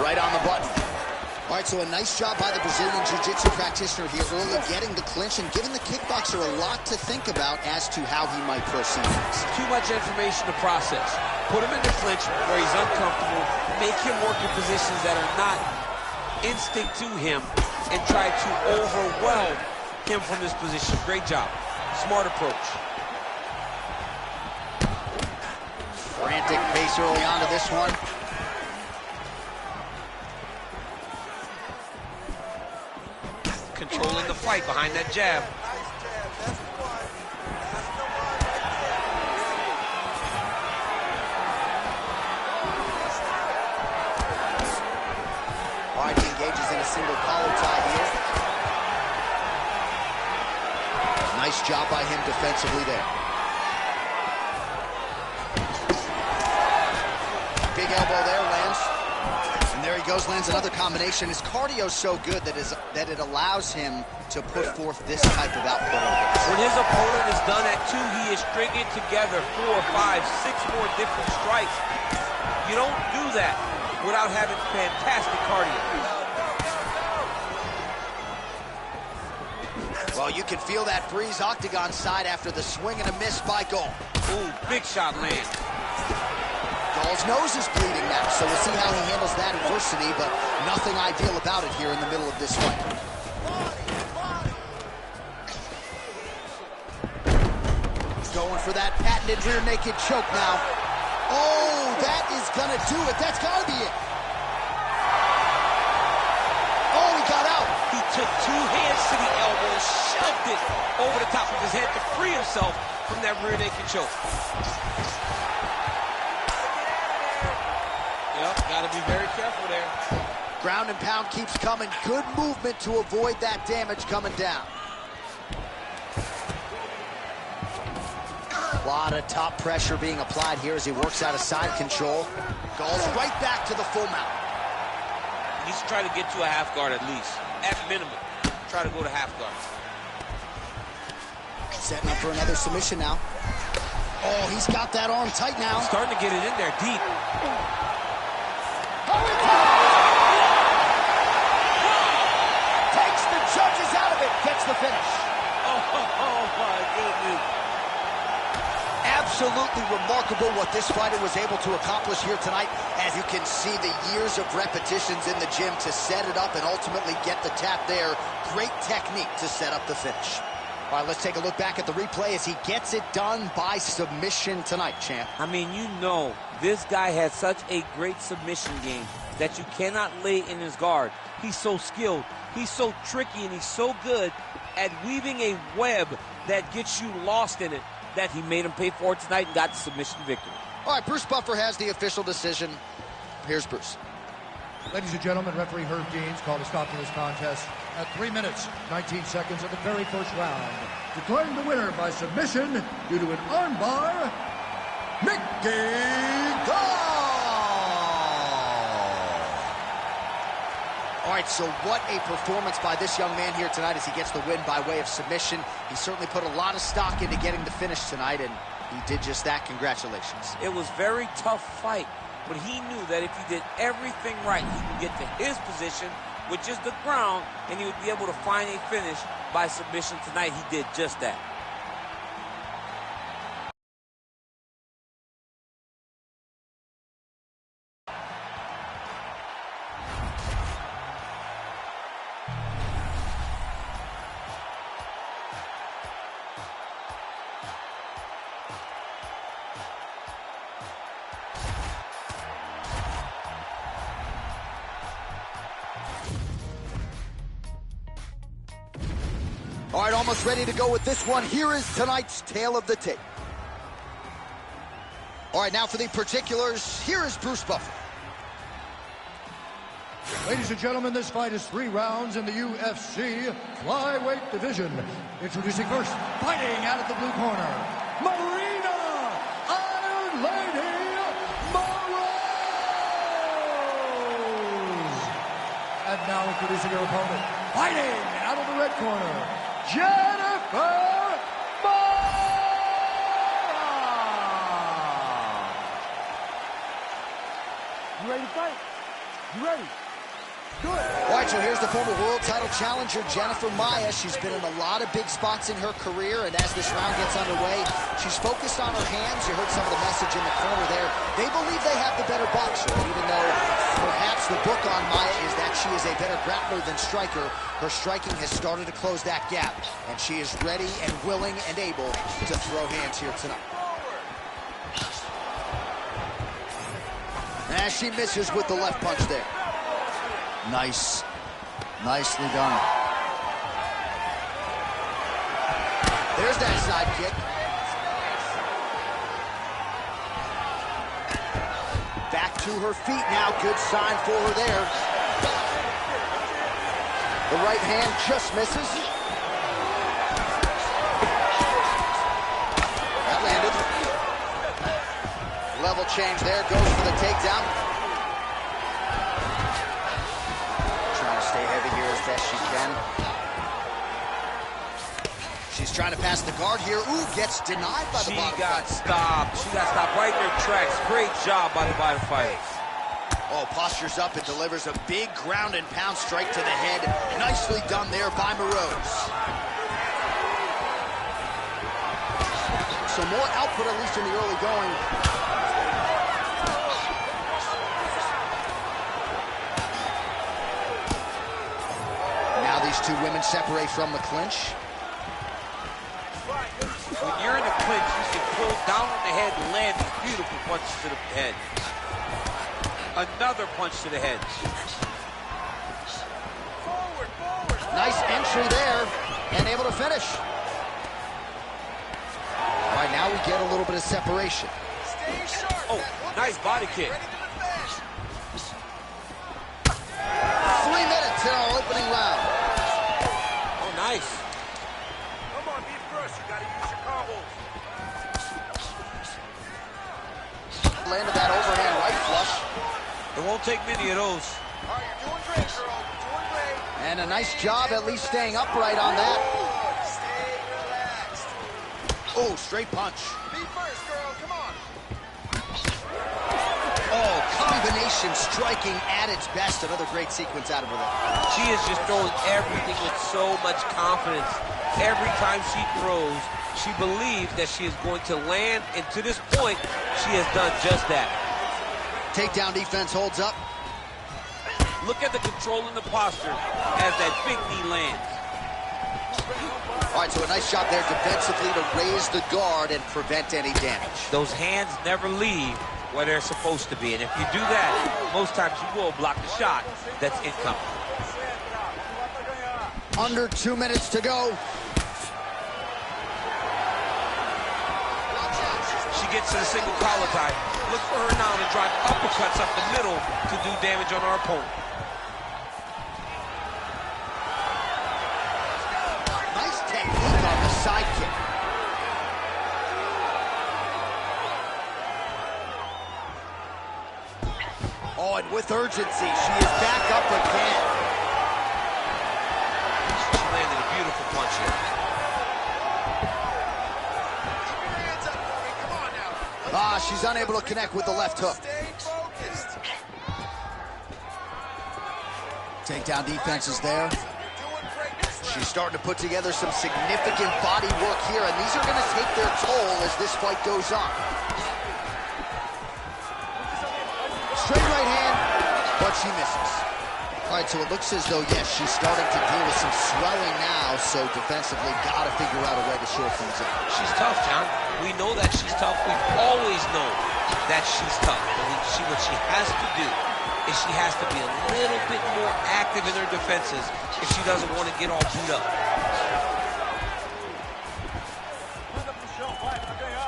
Right on the button. All right, so a nice job by the Brazilian Jiu-Jitsu practitioner here early, getting the clinch and giving the kickboxer a lot to think about as to how he might proceed. Too much information to process. Put him in the clinch where he's uncomfortable, make him work in positions that are not instinct to him, and try to overwhelm him from this position. Great job. Smart approach. Frantic pace early on to this one. Controlling the fight behind that jab. All right, he engages in a single collar tie here. Nice job by him defensively there. Big elbow there, lands. And there he goes, lands another combination. His cardio's so good that it allows him to put forth this type of output. When his opponent is done at 2, he is stringing together 4, 5, 6 more different strikes. You don't do that without having fantastic cardio. Oh, you can feel that breeze octagon side after the swing and a miss by Gall. Ooh, big shot land. Gall's nose is bleeding now, so we'll see how he handles that adversity, but nothing ideal about it here in the middle of this fight. Going for that patented rear naked choke now. Oh, that is gonna do it. That's gotta be it. Oh, he got out. He took two hands to the elbow and shoved it over the top of his head to free himself from that rear naked choke. Yep, gotta be very careful there. Ground and pound keeps coming. Good movement to avoid that damage coming down. A lot of top pressure being applied here as he works out of side control. Gall's right back to the full mount. He needs to try to get to a half guard at least. At minimum, try to go to half guard. Setting up for another submission now. Oh, he's got that arm tight now. Starting to get it in there deep. Takes the judges out of it, gets the finish. Oh my goodness. Absolutely remarkable what this fighter was able to accomplish here tonight. As you can see, the years of repetitions in the gym to set it up and ultimately get the tap there. Great technique to set up the finish. All right, let's take a look back at the replay as he gets it done by submission tonight, champ. I mean, you know, this guy has such a great submission game that you cannot lay in his guard. He's so skilled, he's so tricky, and he's so good at weaving a web that gets you lost in it that he made him pay for it tonight and got the submission victory. All right, Bruce Buffer has the official decision. Here's Bruce. Ladies and gentlemen, referee Herb Deans called a stop to this contest at 3 minutes, 19 seconds of the very first round. Declaring the winner by submission due to an armbar, Mickey Gall! All right, so what a performance by this young man here tonight as he gets the win by way of submission. He certainly put a lot of stock into getting the finish tonight, and he did just that. Congratulations. It was a very tough fight, but he knew that if he did everything right, he could get to his position, which is the ground, and he would be able to find a finish by submission tonight. He did just that. All right, almost ready to go with this one. Here is tonight's tale of the tape. All right, now for the particulars, here is Bruce Buffer. Ladies and gentlemen, this fight is 3 rounds in the UFC flyweight division. Introducing first, fighting out of the blue corner, Marina Iron Lady Morales. And now introducing her opponent, fighting out of the red corner, Jennifer Mara. You ready to fight? You ready? Do it. All right, so here's the former world title challenger, Jennifer Maia. She's been in a lot of big spots in her career, and as this round gets underway, she's focused on her hands. You heard some of the message in the corner there. They believe they have the better boxer, even though perhaps the book on Maia is that she is a better grappler than striker. Her striking has started to close that gap, and she is ready and willing and able to throw hands here tonight. As she misses with the left punch there. Nice. Nicely done. There's that side kick. Back to her feet now. Good sign for her there. The right hand just misses. That landed. Level change there. Goes for the takedown. Stay heavy here as best she can. She's trying to pass the guard here. Ooh, gets denied by the bottom fighter. She got stopped right in her tracks. Great job by the bottom fighter. Oh, postures up and delivers a big ground and pound strike to the head. Nicely done there by Morose. so more output, at least in the early going. Now these two women separate from the clinch. When you're in the clinch, you can pull down on the head and land these beautiful punches to the head. Another punch to the head. Forward, forward. Nice entry there, and able to finish. All right, now we get a little bit of separation. Stay sharp. Oh, nice body kick. Ready to defend. 3 minutes in our opening round. Oh, nice. Come on, be first. You gotta use your combos. Landed that overhand right flush. It won't take many of those. All right, you're doing great, girl. You're doing great. And a nice job at least staying upright on that. Stay relaxed. Oh, straight punch. Be first, girl. Come on. Oh, combination striking at its best. Another great sequence out of her there. She is just throwing everything with so much confidence. Every time she throws, she believes that she is going to land, and to this point, she has done just that. Takedown defense holds up. Look at the control in the posture as that big knee lands. All right, so a nice job there defensively to raise the guard and prevent any damage. Those hands never leave where they're supposed to be, and if you do that, most times you will block the shot that's incoming. Under 2 minutes to go. She gets to the single collar tie. Look for her now to drive uppercuts up the middle to do damage on our opponent. Nice technique on the side kick. Oh, and with urgency, she is back up again. She landed a beautiful punch here. Keep your hands up for me. Come on now. Ah, she's unable to connect with the left hook. Stay focused. Takedown defense is there. You're doing great this round. She's starting to put together some significant body work here, and these are going to take their toll as this fight goes on. Straight right hand, but she misses. All right, so it looks as though, yes, she's starting to deal with some swelling now, so defensively got to figure out a way to shore things up. She's tough, John. We know that she's tough. We've always known that she's tough. But what she has to do is she has to be a little bit more active in her defenses if she doesn't want to get all beat up.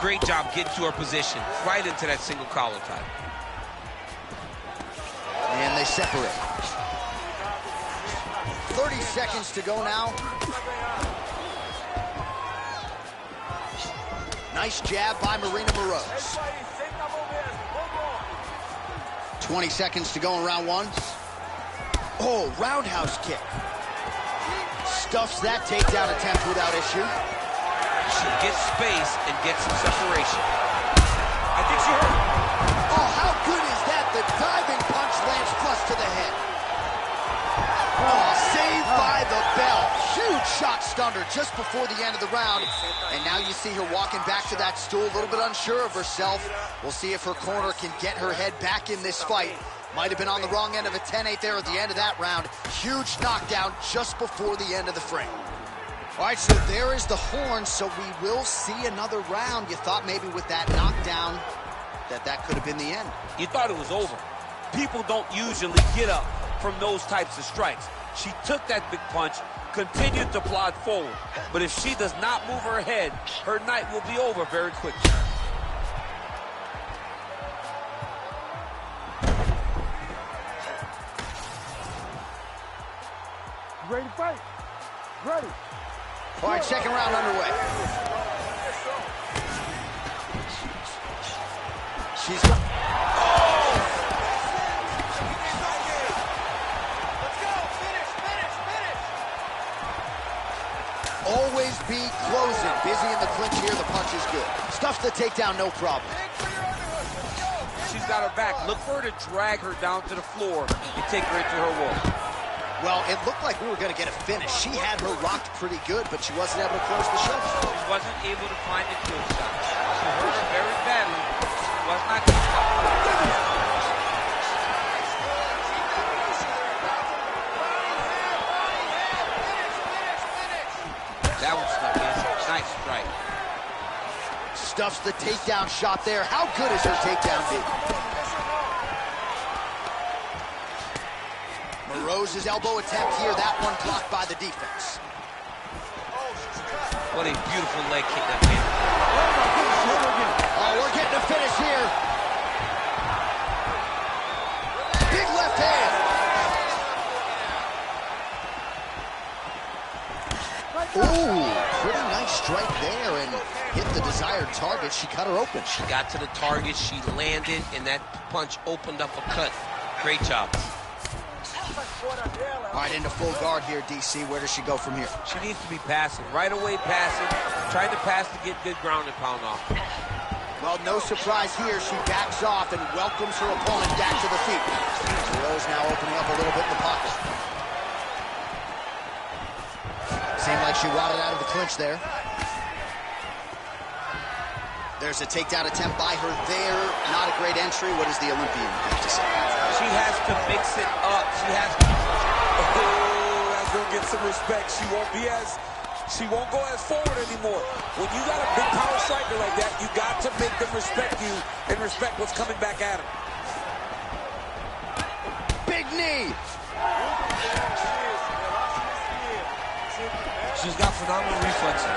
Great job getting to her position, right into that single collar tie. And they separate. 30 seconds to go now. Nice jab by Marina Moroz. 20 seconds to go in round one. Oh, roundhouse kick. Stuffs that takedown attempt without issue. She gets space and gets some separation. I think she hurt. Oh, how good is that? The diving punch lands flush to the head. Oh, saved by the bell. Huge shot stunned her just before the end of the round. And now you see her walking back to that stool, a little bit unsure of herself. We'll see if her corner can get her head back in this fight. Might have been on the wrong end of a 10-8 there at the end of that round. Huge knockdown just before the end of the frame. All right, so there is the horn, so we will see another round. You thought maybe with that knockdown that could have been the end. You thought it was over. People don't usually get up from those types of strikes. She took that big punch, continued to plod forward. But if she does not move her head, her night will be over very quickly. You ready to fight? Ready. All right, second round underway. She's got... Always be closing. Busy in the clinch here. The punch is good. Stuffs the takedown, no problem. She's got her back. Look for her to drag her down to the floor and take her into her wall. Well, it looked like we were going to get a finish. She had her rocked pretty good, but she wasn't able to close the show. She wasn't able to find the kill shot. She hurt her very badly. Was not good. That was nice strike. Stuffs the takedown shot there. How good is her takedown beat? Moreau's elbow attempt here. That one blocked by the defense. What a beautiful leg kick that man. Oh, we're getting a finish here. Big left hand. Ooh, pretty nice strike there and hit the desired target. She cut her open. She got to the target, she landed, and that punch opened up a cut. Great job. All right, into full guard here, DC. Where does she go from here? She needs to be passing. Right away passing. Trying to pass to get good ground and pound off. Well, no surprise here. She backs off and welcomes her opponent back to the feet. Rose now opening up a little bit in the pocket. Seemed like she wadded out of the clinch there. There's a takedown attempt by her there. Not a great entry. What does the Olympian have to say? She has to mix it up. She has to... Oh, that's gonna get some respect. She won't go as forward anymore. When you got a big power striker like that, you got to make them respect you and respect what's coming back at them. Big knee. She's got phenomenal reflexes.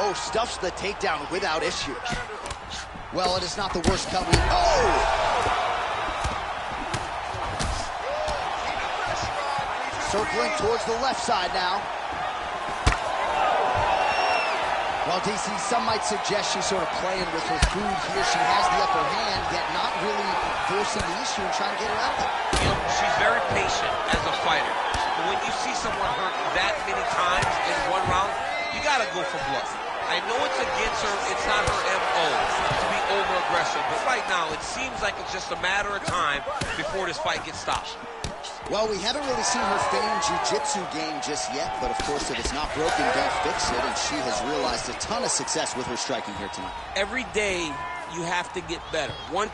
Oh, stuffs the takedown without issue. Well, it is not the worst cut we... Oh! Circling towards the left side now. Well, DC, some might suggest she's sort of playing with her food here. She has the upper hand, yet not really forcing the issue and trying to get her out there. You know, she's very patient as a fighter. But when you see someone hurt that many times in one round, you gotta go for blood. I know it's against her, it's not her MO to be over-aggressive, but right now it seems like it's just a matter of time before this fight gets stopped. Well, we haven't really seen her famed jiu-jitsu game just yet, but of course if it's not broken, don't fix it, and she has realized a ton of success with her striking here tonight. Every day you have to get better. 1%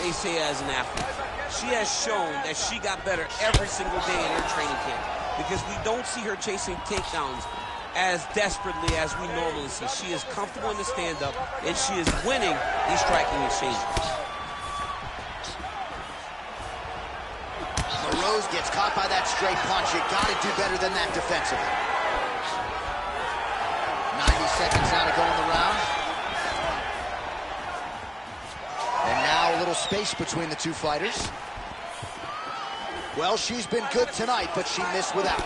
they say as an athlete. She has shown that she got better every single day in her training camp because we don't see her chasing takedowns as desperately as we normally see. She is comfortable in the stand-up, and she is winning these striking exchanges. Rose gets caught by that straight punch. You got to do better than that defensively. 90 seconds now to go in the round. And now a little space between the two fighters. Well, she's been good tonight, but she missed without.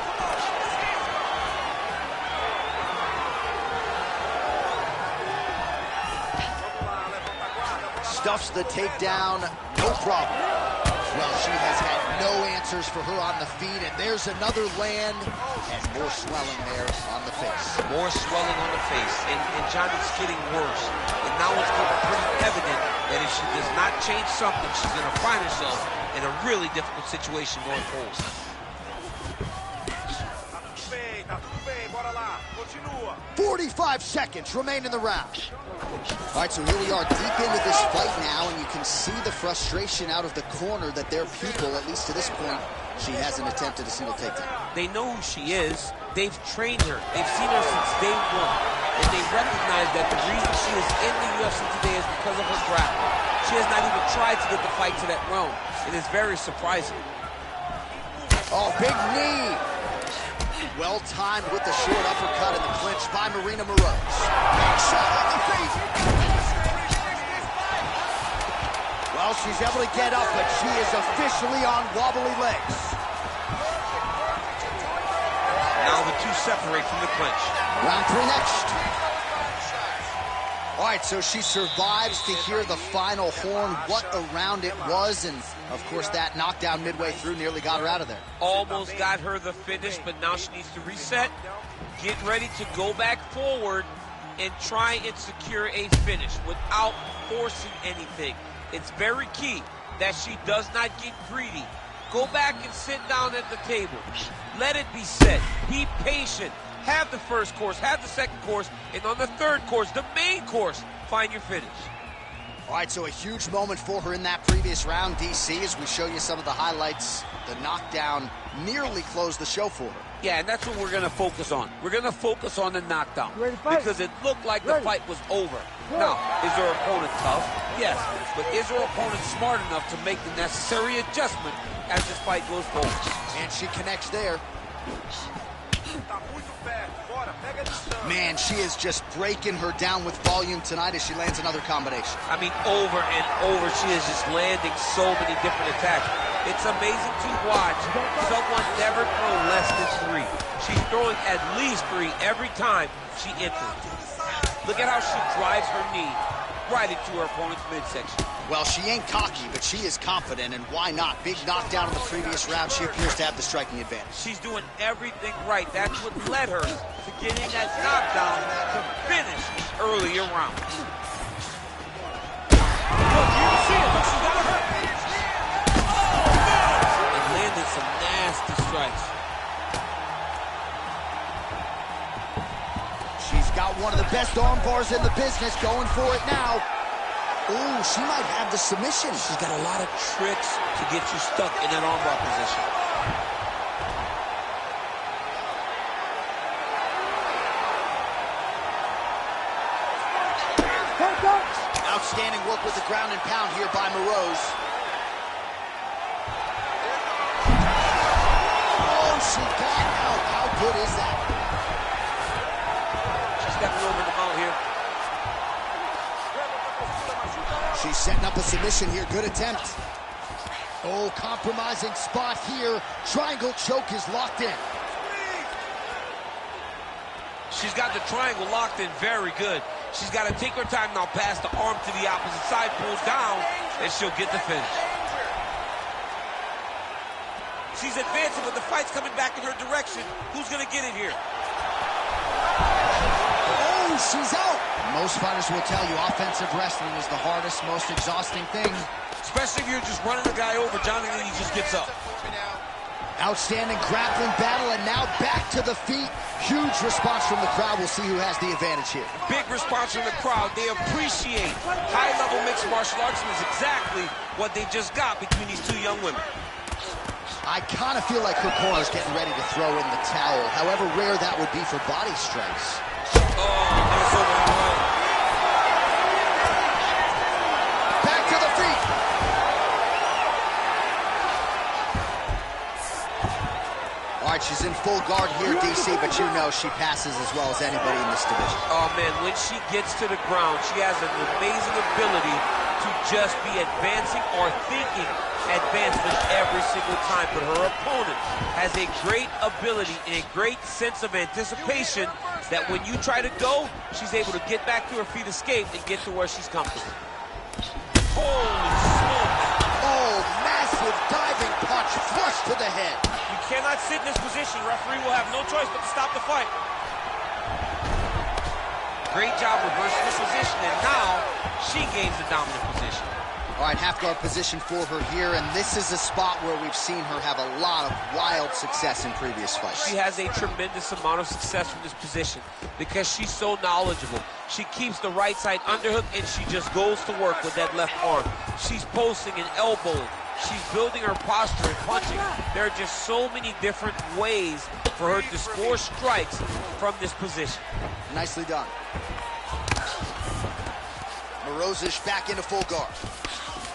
Stuffs the takedown, no problem. Well, she has had no answers for her on the feet, and there's another land, and more swelling there on the face. More swelling on the face, and John, it's getting worse. And now it's getting pretty evident that if she does not change something, she's going to find herself in a really difficult situation going forward. 45 seconds remain in the round. All right, so here we are deep into this fight now, and you can see the frustration out of the corner that their pupil, at least to this point, she hasn't attempted a single takedown. They know who she is. They've trained her. They've seen her since day one. And they recognize that the reason she is in the UFC today is because of her grappling. She has not even tried to get the fight to that realm. It is very surprising. Oh, big knee. Well timed with the short uppercut in the clinch by Marina Moreau. Big shot on the face. Well, she's able to get up, but she is officially on wobbly legs. Now the two separate from the clinch. Round 3 next. All right, so she survives to hear the final horn. What a round it was, and of course that knockdown midway through nearly got her out of there. Almost got her the finish, but now she needs to reset, get ready to go back forward, and try and secure a finish without forcing anything. It's very key that she does not get greedy. Go back and sit down at the table. Let it be set. Be patient. Have the first course, have the second course, and on the third course, the main course, find your finish. All right, so a huge moment for her in that previous round, DC, as we show you some of the highlights. The knockdown nearly closed the show for her. Yeah, and that's what we're going to focus on. We're going to focus on the knockdown. Ready to fight? Because it looked like the fight was over. Now, is her opponent tough? Yes. But is her opponent smart enough to make the necessary adjustment as this fight goes forward? And she connects there. Man, she is just breaking her down with volume tonight as she lands another combination. I mean, over and over, she is just landing so many different attacks. It's amazing to watch someone never throw less than 3. She's throwing at least 3 every time she enters. Look at how she drives her knee right into her opponent's midsection. Well, she ain't cocky, but she is confident, and why not? Big knockdown in the previous round. She appears to have the striking advantage. She's doing everything right. That's what led her to getting that knockdown to finish earlier round. Look, you can see it. Look, she's got her. And landed some nasty strikes. She's got one of the best arm bars in the business, going for it now. Ooh, she might have the submission. She's got a lot of tricks to get you stuck in that armbar position. Outstanding work with the ground and pound here by Morose. Oh, she got out. How good is that? She's stepping over the mount here. She's setting up a submission here. Good attempt. Oh, compromising spot here. Triangle choke is locked in. She's got the triangle locked in very good. She's got to take her time now, pass the arm to the opposite side, pulls down, and she'll get the finish. She's advancing, but the fight's coming back in her direction. Who's going to get it here? Oh, she's out. Most fighters will tell you offensive wrestling is the hardest, most exhausting thing. Especially if you're just running a guy over. Johnny Lee just gets up. Outstanding grappling battle, and now back to the feet. Huge response from the crowd. We'll see who has the advantage here. Big response from the crowd. They appreciate high-level mixed martial arts, and is exactly what they just got between these two young women. I kind of feel like her corner's getting ready to throw in the towel. However rare that would be for body strikes. Oh, that's over the line. Back to the feet. All right, she's in full guard here, DC, but you know she passes as well as anybody in this division. Oh, man, when she gets to the ground, she has an amazing ability to just be advancing or thinking advancement every single time. But her opponent has a great ability and a great sense of anticipation that when you try to go, she's able to get back to her feet, escape, and get to where she's comfortable. Holy smokes! Oh, massive diving punch, flush to the head. You cannot sit in this position. Referee will have no choice but to stop the fight. Great job reversing this position, and now she gains the dominant position. All right, half guard position for her here, and this is a spot where we've seen her have a lot of wild success in previous fights. She has a tremendous amount of success from this position because she's so knowledgeable. She keeps the right side underhook, and she just goes to work with that left arm. She's posting and elbowing. She's building her posture and punching. There are just so many different ways for her to score strikes from this position. Nicely done. Miocic back into full guard.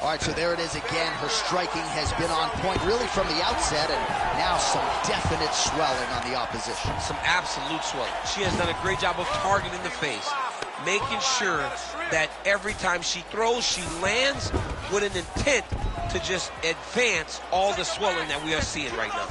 All right, so there it is again. Her striking has been on point really from the outset, and now some definite swelling on the opposition. Some absolute swelling. She has done a great job of targeting the face, making sure that every time she throws, she lands with an intent to just advance all the swelling that we are seeing right now.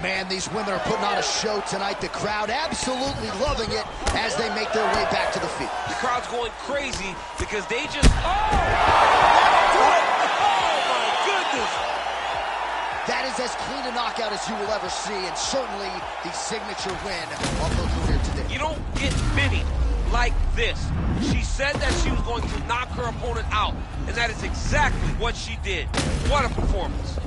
Man, these women are putting on a show tonight. The crowd absolutely loving it as they make their way back to the feet. The crowd's going crazy because they just... Oh my goodness! That is as clean a knockout as you will ever see, and certainly the signature win of her career today. You don't get many like this. She said that she was going to knock her opponent out, and that is exactly what she did. What a performance.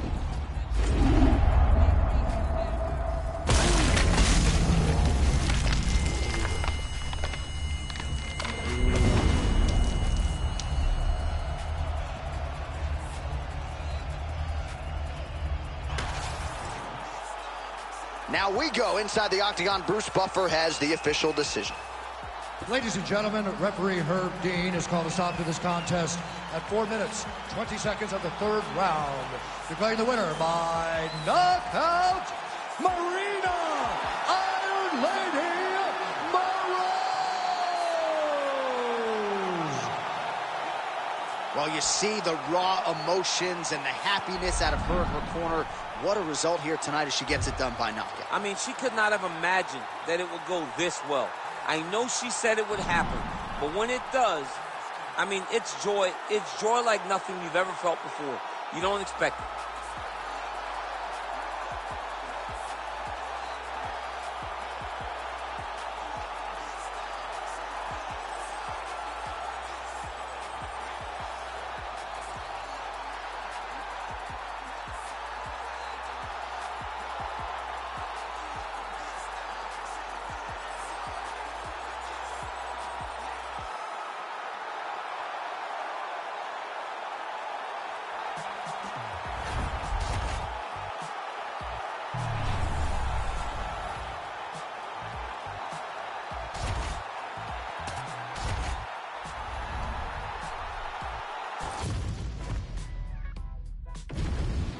Now we go inside the octagon. Bruce Buffer has the official decision. Ladies and gentlemen, referee Herb Dean has called a stop to this contest at 4 minutes, 20 seconds of the third round. Declaring the winner by knockout, Marina Iron Lady Morose. Well, you see the raw emotions and the happiness out of her in her corner. What a result here tonight as she gets it done by knockout. I mean, she could not have imagined that it would go this well. I know she said it would happen, but when it does, I mean, it's joy. It's joy like nothing you've ever felt before. You don't expect it.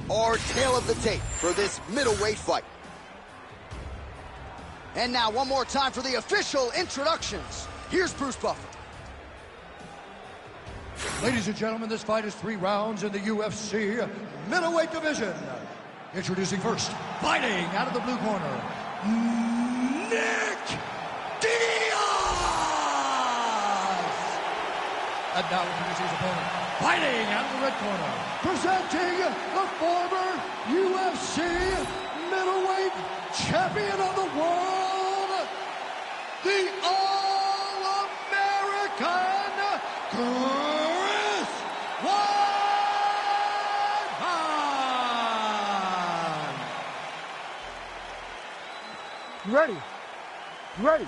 Our tail of the tape for this middleweight fight. And now one more time for the official introductions. Here's Bruce Buffer. Ladies and gentlemen, this fight is 3 rounds in the UFC middleweight division. Introducing first, fighting out of the blue corner, Nick Diaz! And now introducing his opponent, fighting out of the red corner, presenting the former UFC middleweight champion of the world, the All-American Chris Weidman! You ready? You ready?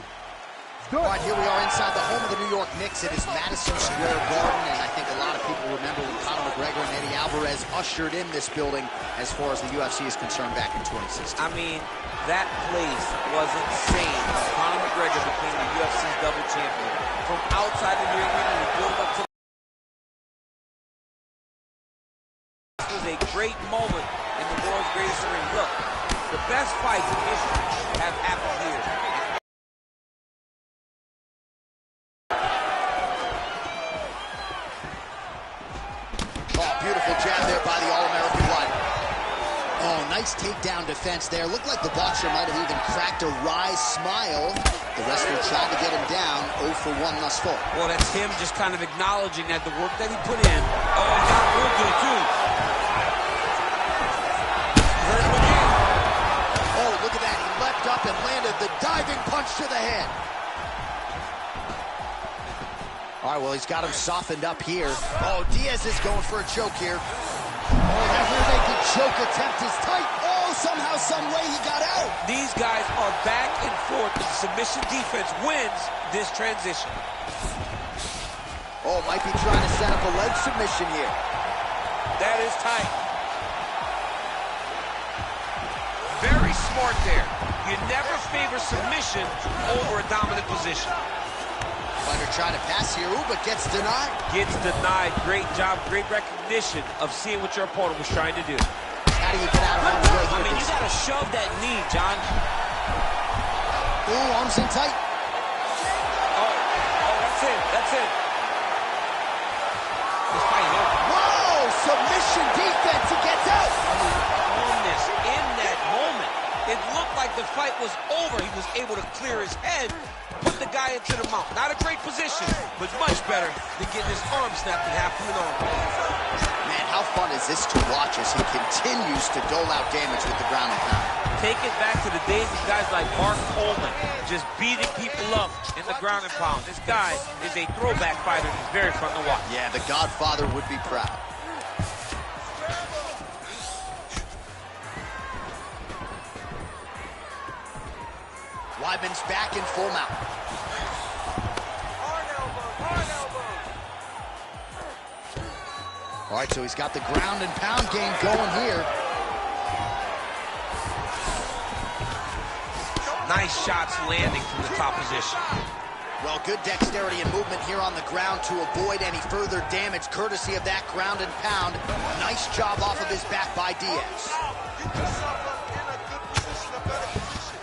All right, here we are inside the home of the New York Knicks. It is Madison Square Garden, and I think a lot of people remember when Conor McGregor and Eddie Alvarez ushered in this building as far as the UFC is concerned back in 2016. I mean, that place was insane. Conor McGregor became the UFC's double champion. From outside of the arena, we built up to this was a great moment in the world's greatest ring. Look, the best fights in history have happened here. Beautiful jab there by the All-American Weidman. Oh, nice takedown defense there. Looked like the boxer might have even cracked a wry smile. The wrestler tried to get him down. 0 for 1 thus far. Well, that's him just kind of acknowledging that the work that he put in. Oh, he got real good, too. Hurt him again. Oh, look at that. He leapt up and landed the diving punch to the head. All right, well, he's got him softened up here. Oh, Diaz is going for a choke here. Oh, that rear naked choke attempt is tight. Oh, somehow, some way he got out. These guys are back and forth. The submission defense wins this transition. Oh, might be trying to set up a leg submission here. That is tight. Very smart there. You never favor submission over a dominant position. Fighter trying to pass here, but gets denied. Gets denied. Great job, great recognition of seeing what your opponent was trying to do. How do you get out of harm's way here? I mean, you gotta shove that knee, John. Ooh, arms in tight. Oh, that's it. That's it. This fight is over. Whoa, submission defense. He gets out. Calmness in that moment. It looked like the fight was over. He was able to clear his head, put the guy into the mount. Not a great position, but much better than getting his arm snapped in half from an arm. Man, how fun is this to watch as he continues to dole out damage with the ground and pound? Take it back to the days of guys like Mark Coleman, just beating people up in the ground and pound. This guy is a throwback fighter. He's very fun to watch. Yeah, the Godfather would be proud. Weidman's back in full mount. Hard elbow, hard elbow. All right, so he's got the ground and pound game going here. Nice shots landing from the top position. Well, good dexterity and movement here on the ground to avoid any further damage, courtesy of that ground and pound. Nice job off of his back by Diaz. Get yourself up in a good position, a better position.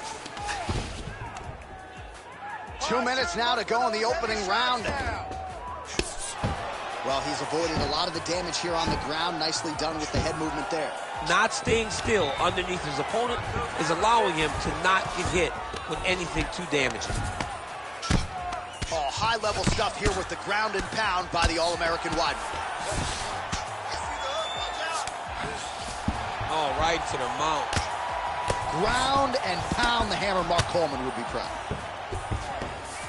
2 minutes now to go in the opening round. Well, he's avoided a lot of the damage here on the ground. Nicely done with the head movement there. Not staying still underneath his opponent is allowing him to not get hit with anything too damaging. Oh, high-level stuff here with the ground and pound by the All-American Weidman. Oh, right to the mount. Ground and pound, the hammer. Mark Coleman would be proud.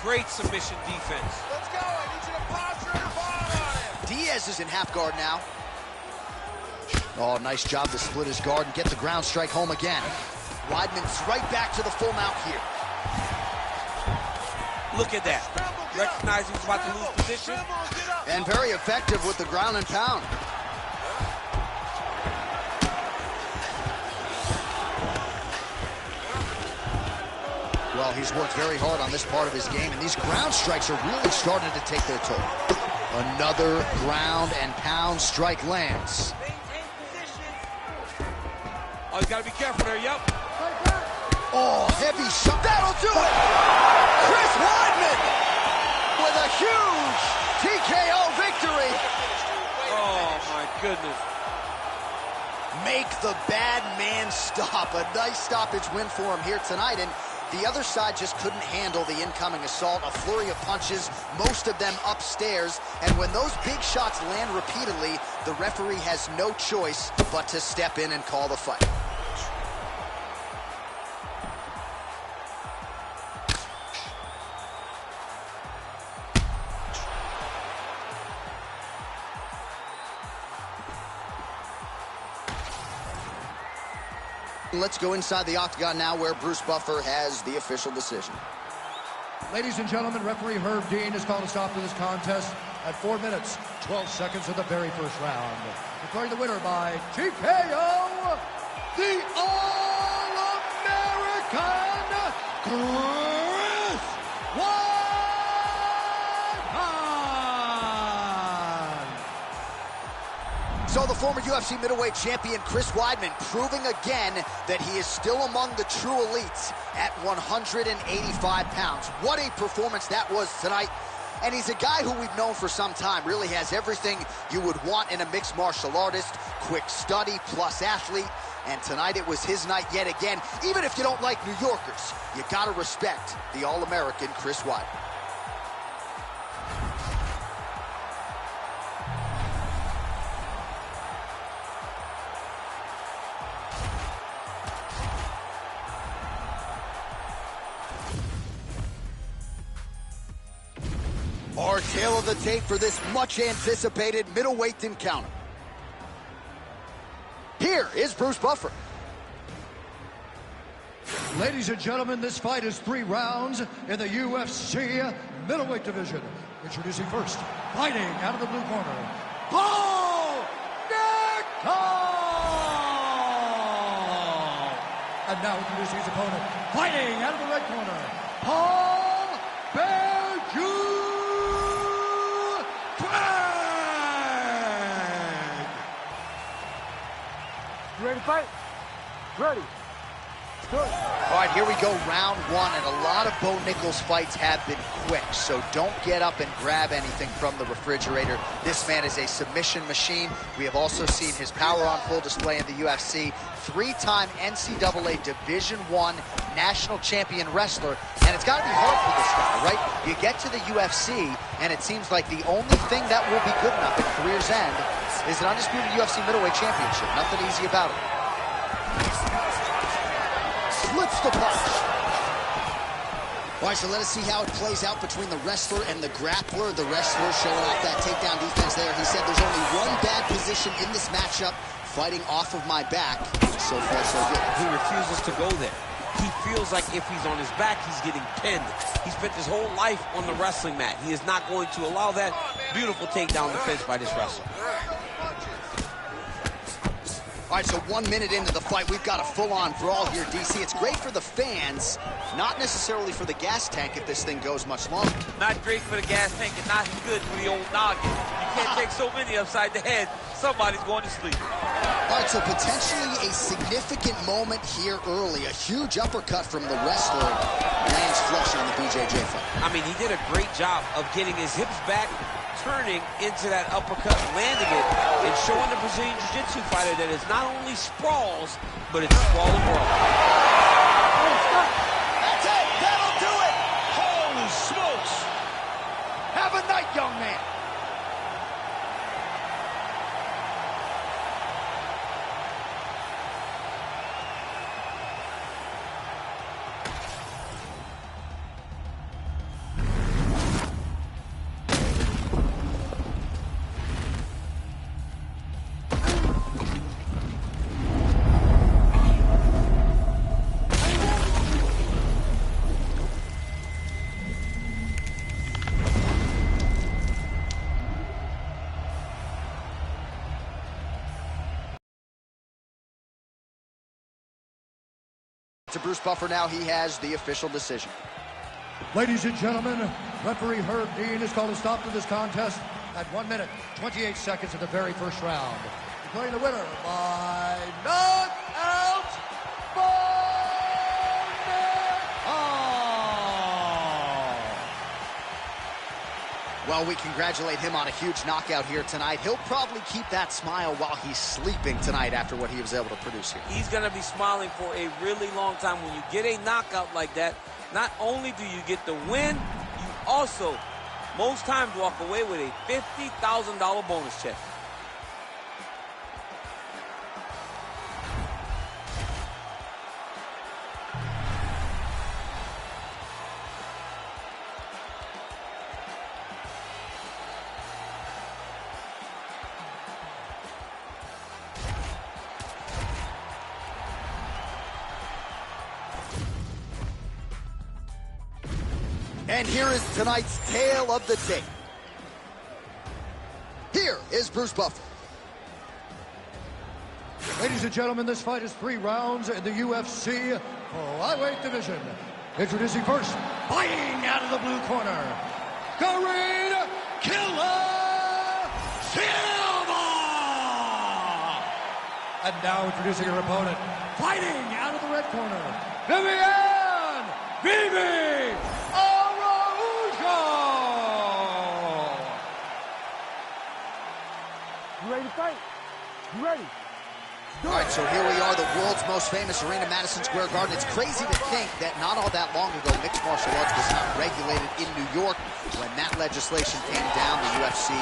Great submission defense. Let's go. I need you to posture your ball on him. Diaz is in half guard now. Oh, nice job to split his guard and get the ground strike home again. Weidman's right back to the full mount here. Look at that. Recognizing he's about to lose position. And very effective with the ground and pound. Well, he's worked very hard on this part of his game, and these ground strikes are really starting to take their toll. Another ground and pound strike lands. Oh, you got to be careful there, yep. Oh, heavy shot. That'll do it! Chris Weidman with a huge TKO victory. Oh, my goodness. Make the bad man stop. A nice stoppage win for him here tonight, and the other side just couldn't handle the incoming assault. A flurry of punches, most of them upstairs, and when those big shots land repeatedly, the referee has no choice but to step in and call the fight. Let's go inside the octagon now, where Bruce Buffer has the official decision. Ladies and gentlemen, referee Herb Dean has called a stop to this contest at 4 minutes, 12 seconds of the very first round. Declaring the winner by TKO, the All-American Chris Weidman. So the former UFC middleweight champion Chris Weidman proving again that he is still among the true elites at 185 pounds. What a performance that was tonight. And he's a guy who we've known for some time. Really has everything you would want in a mixed martial artist. Quick study plus athlete. And tonight it was his night yet again. Even if you don't like New Yorkers, you gotta respect the All-American Chris Weidman. Our tale of the tape for this much-anticipated middleweight encounter. Here is Bruce Buffer. Ladies and gentlemen, this fight is 3 rounds in the UFC middleweight division. Introducing first, fighting out of the blue corner, Paul Nickel! And now introducing his opponent, fighting out of the red corner, Paul Berju! You ready to fight? Ready. Good. All right, here we go, round 1, and a lot of Bo Nickal's fights have been quick, so don't get up and grab anything from the refrigerator. This man is a submission machine. We have also seen his power on full display in the UFC. 3-time NCAA Division I national champion wrestler, and it's got to be hard for this guy, right? You get to the UFC, and it seems like the only thing that will be good enough at career's end is an undisputed UFC middleweight championship. Nothing easy about it. Slips the punch. All right, so let us see how it plays out between the wrestler and the grappler. The wrestler showing off that takedown defense there. He said there's only one bad position in this matchup, fighting off of my back. So far, so good. He refuses to go there. He feels like if he's on his back, he's getting pinned. He spent his whole life on the wrestling mat. He is not going to allow that. Beautiful takedown defense by this wrestler. All All right, so 1 minute into the fight, we've got a full-on brawl here, DC. It's great for the fans, not necessarily for the gas tank if this thing goes much longer. Not great for the gas tank and not good for the old noggin. You can't take so many upside the head. Somebody's going to sleep. All right, so potentially a significant moment here early. A huge uppercut from the wrestler lands flush on the BJJ fight. I mean, he did a great job of getting his hips back, turning into that uppercut, landing it, and showing the Brazilian Jiu-Jitsu fighter that it's not only sprawls, but it's sprawl and brawl. That's it! That'll do it! Holy smokes! Have a night, young man! To Bruce Buffer now, he has the official decision. Ladies and gentlemen, referee Herb Dean has called a stop to this contest at 1 minute, 28 seconds of the very first round. Declaring the winner by knockout Well, we congratulate him on a huge knockout here tonight. He'll probably keep that smile while he's sleeping tonight after what he was able to produce here. He's going to be smiling for a really long time. When you get a knockout like that, not only do you get the win, you also, most times, walk away with a $50,000 bonus check. And here is tonight's tale of the tape. Here is Bruce Buffer. Ladies and gentlemen, this fight is 3 rounds in the UFC flyweight division. Introducing first, fighting out of the blue corner, Green Killer Silva! And now introducing her opponent, fighting out of the red corner, Vivi Araujo! You ready to fight? You ready? All right, so here we are, the world's most famous arena, Madison Square Garden. It's crazy to think that not all that long ago, mixed martial arts was not regulated in New York. When that legislation came down, the UFC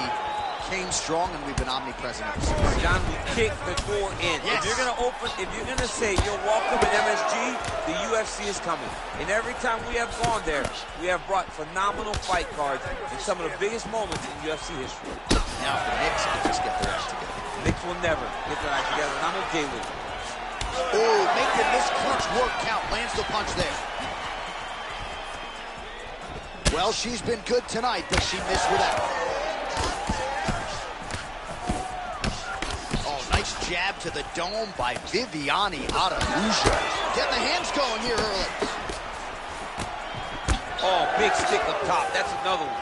came strong, and we've been omnipresent ever since. John, we kicked the door in. Yes. If you're gonna say you're welcome at MSG, the UFC is coming. And every time we have gone there, we have brought phenomenal fight cards and some of the biggest moments in UFC history. Now, if the Knicks can just get their act together. Knicks will never get their act together, and I'm okay with it. Oh, making this punch work count. Lands the punch there. Well, she's been good tonight, but she missed with that. Oh, nice jab to the dome by Viviane Araujo. Getting the hands going here early. Oh, big stick up top. That's another one.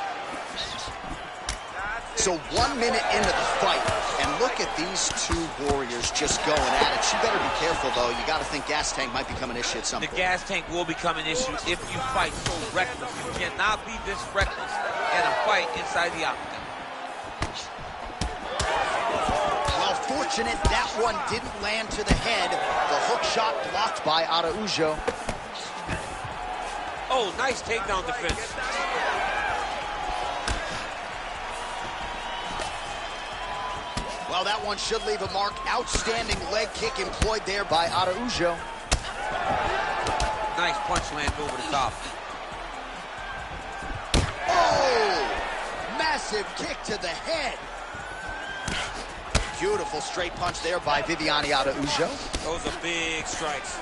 So 1 minute into the fight, and look at these two warriors just going at it. She better be careful, though. You got to think gas tank might become an issue at some point. The gas tank will become an issue if you fight so reckless. You cannot be this reckless in a fight inside the octagon. Well, fortunate that one didn't land to the head. The hook shot blocked by Araujo. Oh, nice takedown defense. Well, that one should leave a mark. Outstanding leg kick employed there by Araujo. Nice punch land over the top. Oh! Massive kick to the head. Beautiful straight punch there by Viviane Araujo. Those are big strikes.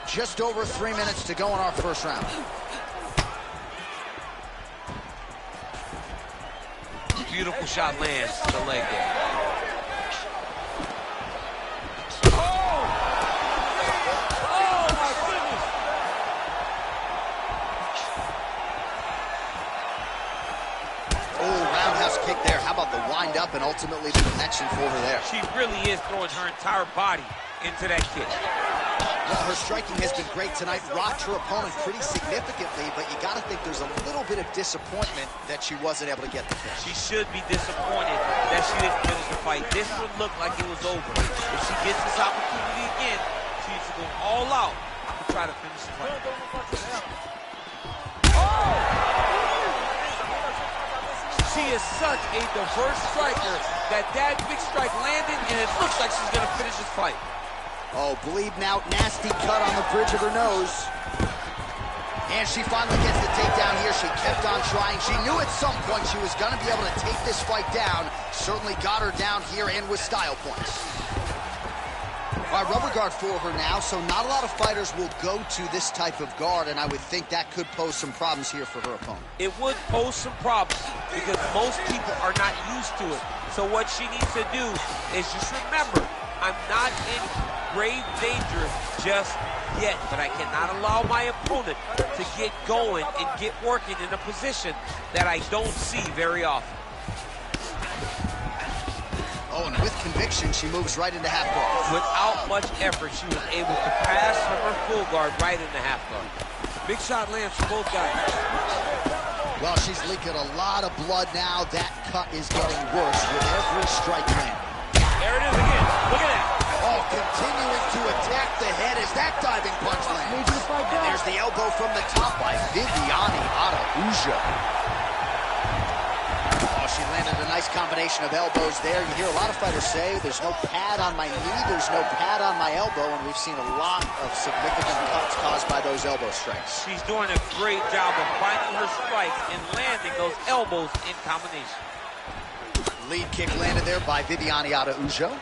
Just over 3 minutes to go in our first round. beautiful shot lands to the leg there. Kick there. How about the wind up and ultimately the connection for her there? She really is throwing her entire body into that kick. Well, her striking has been great tonight. Rocked her opponent pretty significantly, but you got to think there's a little bit of disappointment that she wasn't able to get the finish. She should be disappointed that she didn't finish the fight. This would look like it was over. If she gets this opportunity again, she needs to go all out to try to finish the fight. She is such a diverse striker that big strike landed, and it looks like she's going to finish this fight. Oh, bleeding out, nasty cut on the bridge of her nose. And she finally gets the takedown here. She kept on trying. She knew at some point she was going to be able to take this fight down. Certainly got her down here and with style points. All right, rubber guard for her now, so not a lot of fighters will go to this type of guard, and I would think that could pose some problems here for her opponent. It would pose some problems because most people are not used to it. So what she needs to do is just remember, I'm not in grave danger just yet, but I cannot allow my opponent to get going and get working in a position that I don't see very often. Oh, and with conviction, she moves right into half guard. Without much effort, she was able to pass from her full guard right into half guard. Big shot lands for both guys. Well, she's leaking a lot of blood now. That cut is getting worse with every strike land. There it is again. Look at that. Oh, continuing to attack the head as that diving punch lands. And there's the elbow from the top by Viviane Araujo. She landed a nice combination of elbows there. You hear a lot of fighters say, there's no pad on my knee, there's no pad on my elbow, and we've seen a lot of significant cuts caused by those elbow strikes. She's doing a great job of finding her strikes and landing those elbows in combination. Lead kick landed there by Viviane Araujo.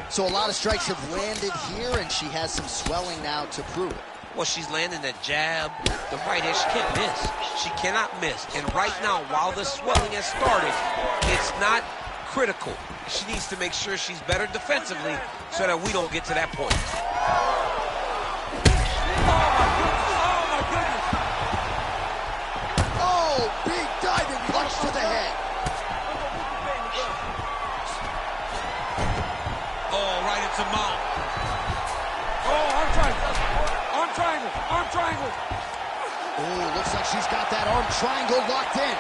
So a lot of strikes have landed here, and she has some swelling now to prove it. Well, she's landing that jab, the right hand. She can't miss. She cannot miss. And right now, while the swelling has started, it's not critical. She needs to make sure she's better defensively so that we don't get to that point. Oh, big diving punch to the head. Oh, right into mount. Oh, arm triangle. Arm triangle. Arm triangle. Oh, looks like she's got that arm triangle locked in.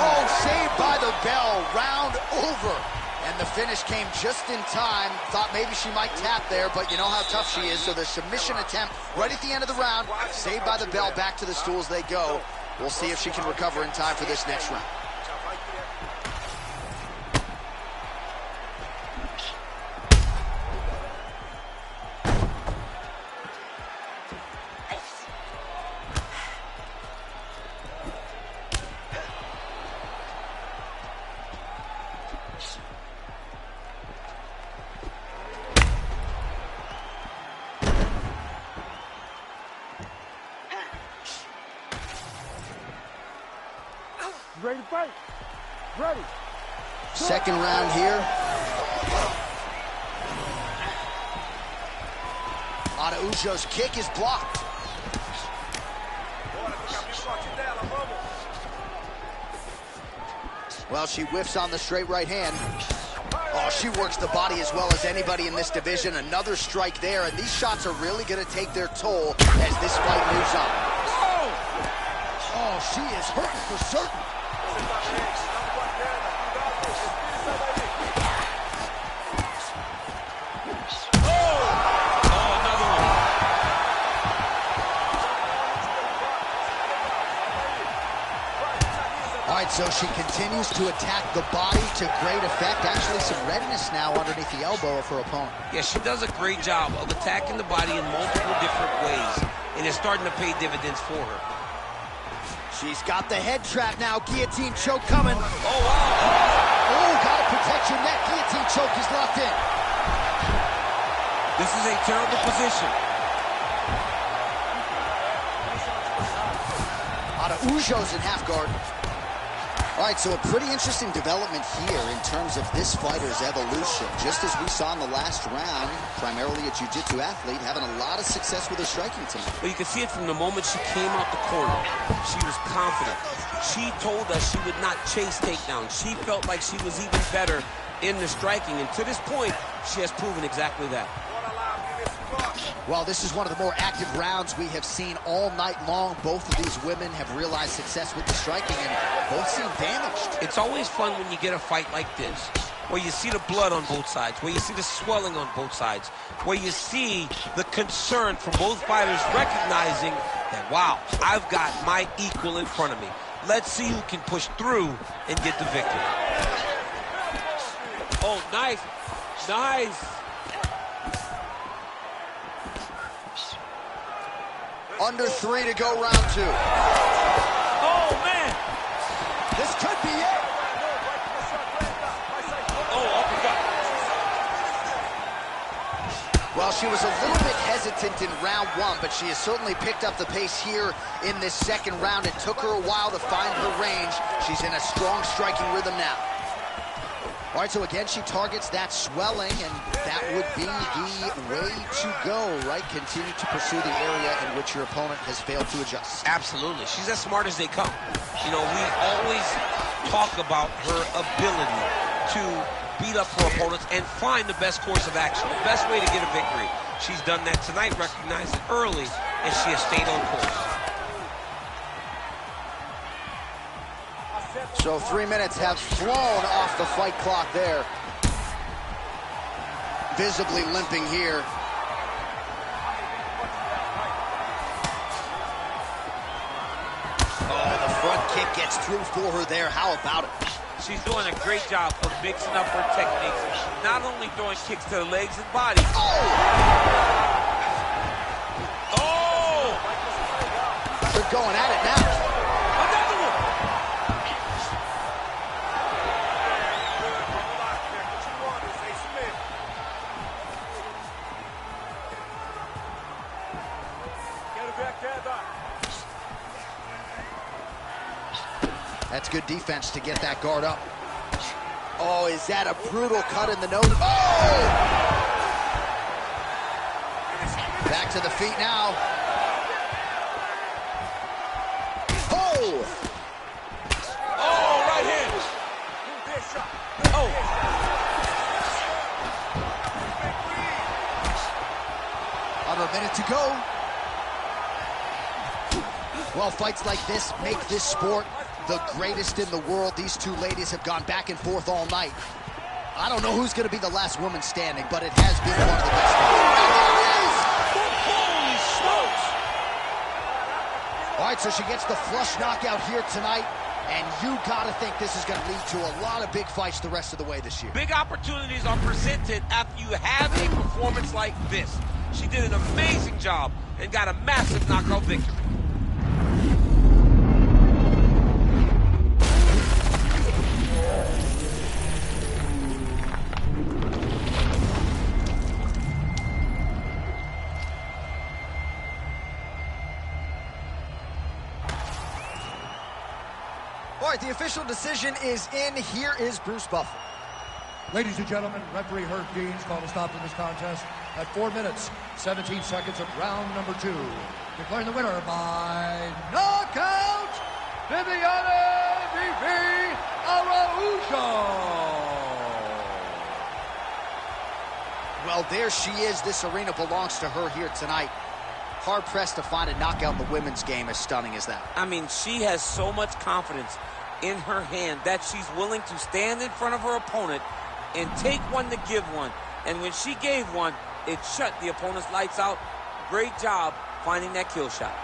Oh, saved by the bell. Round over. And the finish came just in time. Thought maybe she might tap there, but you know how tough she is. So the submission attempt right at the end of the round. Saved by the bell. Back to the stools they go. We'll see if she can recover in time for this next round. Ready to fight? Ready. Second round here. Araujo's kick is blocked. Well, she whiffs on the straight right hand. Oh, she works the body as well as anybody in this division. Another strike there, and these shots are really going to take their toll as this fight moves on. Oh, she is hurting for certain. All right, so she continues to attack the body to great effect. Actually, some redness now underneath the elbow of her opponent. Yeah, she does a great job of attacking the body in multiple different ways, and it's starting to pay dividends for her. She's got the head trap now. Guillotine choke coming. Oh, wow. Oh, got to protect your neck. Guillotine choke is locked in. This is a terrible position. Araujo's in half guard. All right, so a pretty interesting development here in terms of this fighter's evolution. Just as we saw in the last round, primarily a jiu-jitsu athlete, having a lot of success with her striking tonight. Well, you can see it from the moment she came out the corner. She was confident. She told us she would not chase takedowns. She felt like she was even better in the striking, and to this point, she has proven exactly that. Well, this is one of the more active rounds we have seen all night long. Both of these women have realized success with the striking, and both seem damaged. It's always fun when you get a fight like this, where you see the blood on both sides, where you see the swelling on both sides, where you see the concern from both fighters recognizing that, wow, I've got my equal in front of me. Let's see who can push through and get the victory. Oh, nice. Nice. Under 3 to go, round 2. Oh, man. This could be it. Oh, uppercut. Well, she was a little bit hesitant in round 1, but she has certainly picked up the pace here in this second round. It took her a while to find her range. She's in a strong striking rhythm now. All right, so again, she targets that swelling, and that would be the way to go, right? Continue to pursue the area in which your opponent has failed to adjust. Absolutely. She's as smart as they come. You know, we always talk about her ability to beat up her opponents and find the best course of action, the best way to get a victory. She's done that tonight, recognized it early, and she has stayed on course. So 3 minutes have flown off the fight clock there. Visibly limping here. Oh, the front kick gets through for her there. How about it? She's doing a great job of mixing up her techniques, not only throwing kicks to the legs and body. Oh! Oh! They're going at it now. Another one! That's good defense to get that guard up. Oh, is that a brutal cut in the nose? Oh! Back to the feet now. Oh! Oh, right hand! Oh! Under a minute to go. Well, fights like this make this sport the greatest in the world. These two ladies have gone back and forth all night. I don't know who's going to be the last woman standing, but it has been one of the best. Holy smokes! All right, so she gets the flush knockout here tonight, and you got to think this is going to lead to a lot of big fights the rest of the way this year. Big opportunities are presented after you have a performance like this. She did an amazing job and got a massive knockout victory. All right, the official decision is in. Here is Bruce Buffer. Ladies and gentlemen, referee Herb Deans called a stop to this contest at 4 minutes, 17 seconds of round number 2. Declaring the winner by knockout, Viviane Vivi Araujo. Well, there she is. This arena belongs to her here tonight. Hard-pressed to find a knockout in the women's game as stunning as that. I mean, she has so much confidence in her hand that she's willing to stand in front of her opponent and take one to give one. And when she gave one, it shut the opponent's lights out. Great job finding that kill shot.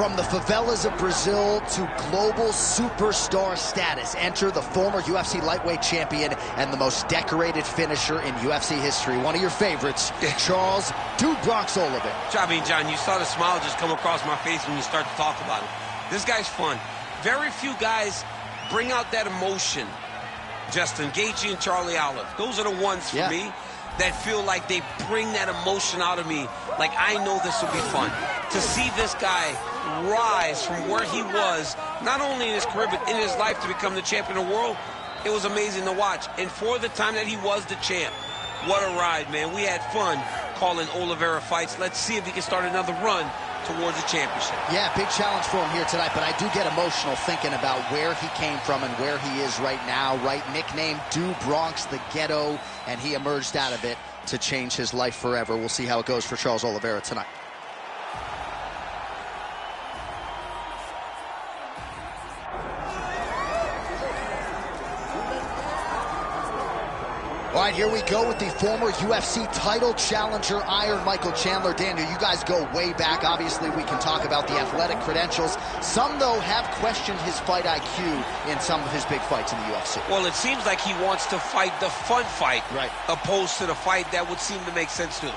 From the favelas of Brazil to global superstar status, enter the former UFC lightweight champion and the most decorated finisher in UFC history. One of your favorites, Charles "Dude Bronx" Oliveira. I mean, John, you saw the smile just come across my face when you start to talk about him. This guy's fun. Very few guys bring out that emotion. Justin Gaethje and Charlie Olive. Those are the ones for me that feel like they bring that emotion out of me. Like, I know this will be fun. To see this guy rise from where he was, not only in his career, but in his life, to become the champion of the world, it was amazing to watch. And for the time that he was the champ, what a ride, man. We had fun calling Oliveira fights. Let's see if he can start another run towards the championship. Yeah, big challenge for him here tonight, but I do get emotional thinking about where he came from and where he is right now, right? Nicknamed Dude Bronx, the ghetto, and he emerged out of it to change his life forever. We'll see how it goes for Charles Oliveira tonight. All right, here we go with the former UFC title challenger, Iron Michael Chandler. Daniel, you guys go way back. Obviously, we can talk about the athletic credentials. Some, though, have questioned his fight IQ in some of his big fights in the UFC. Well, it seems like he wants to fight the fun fight, right, opposed to the fight that would seem to make sense to him.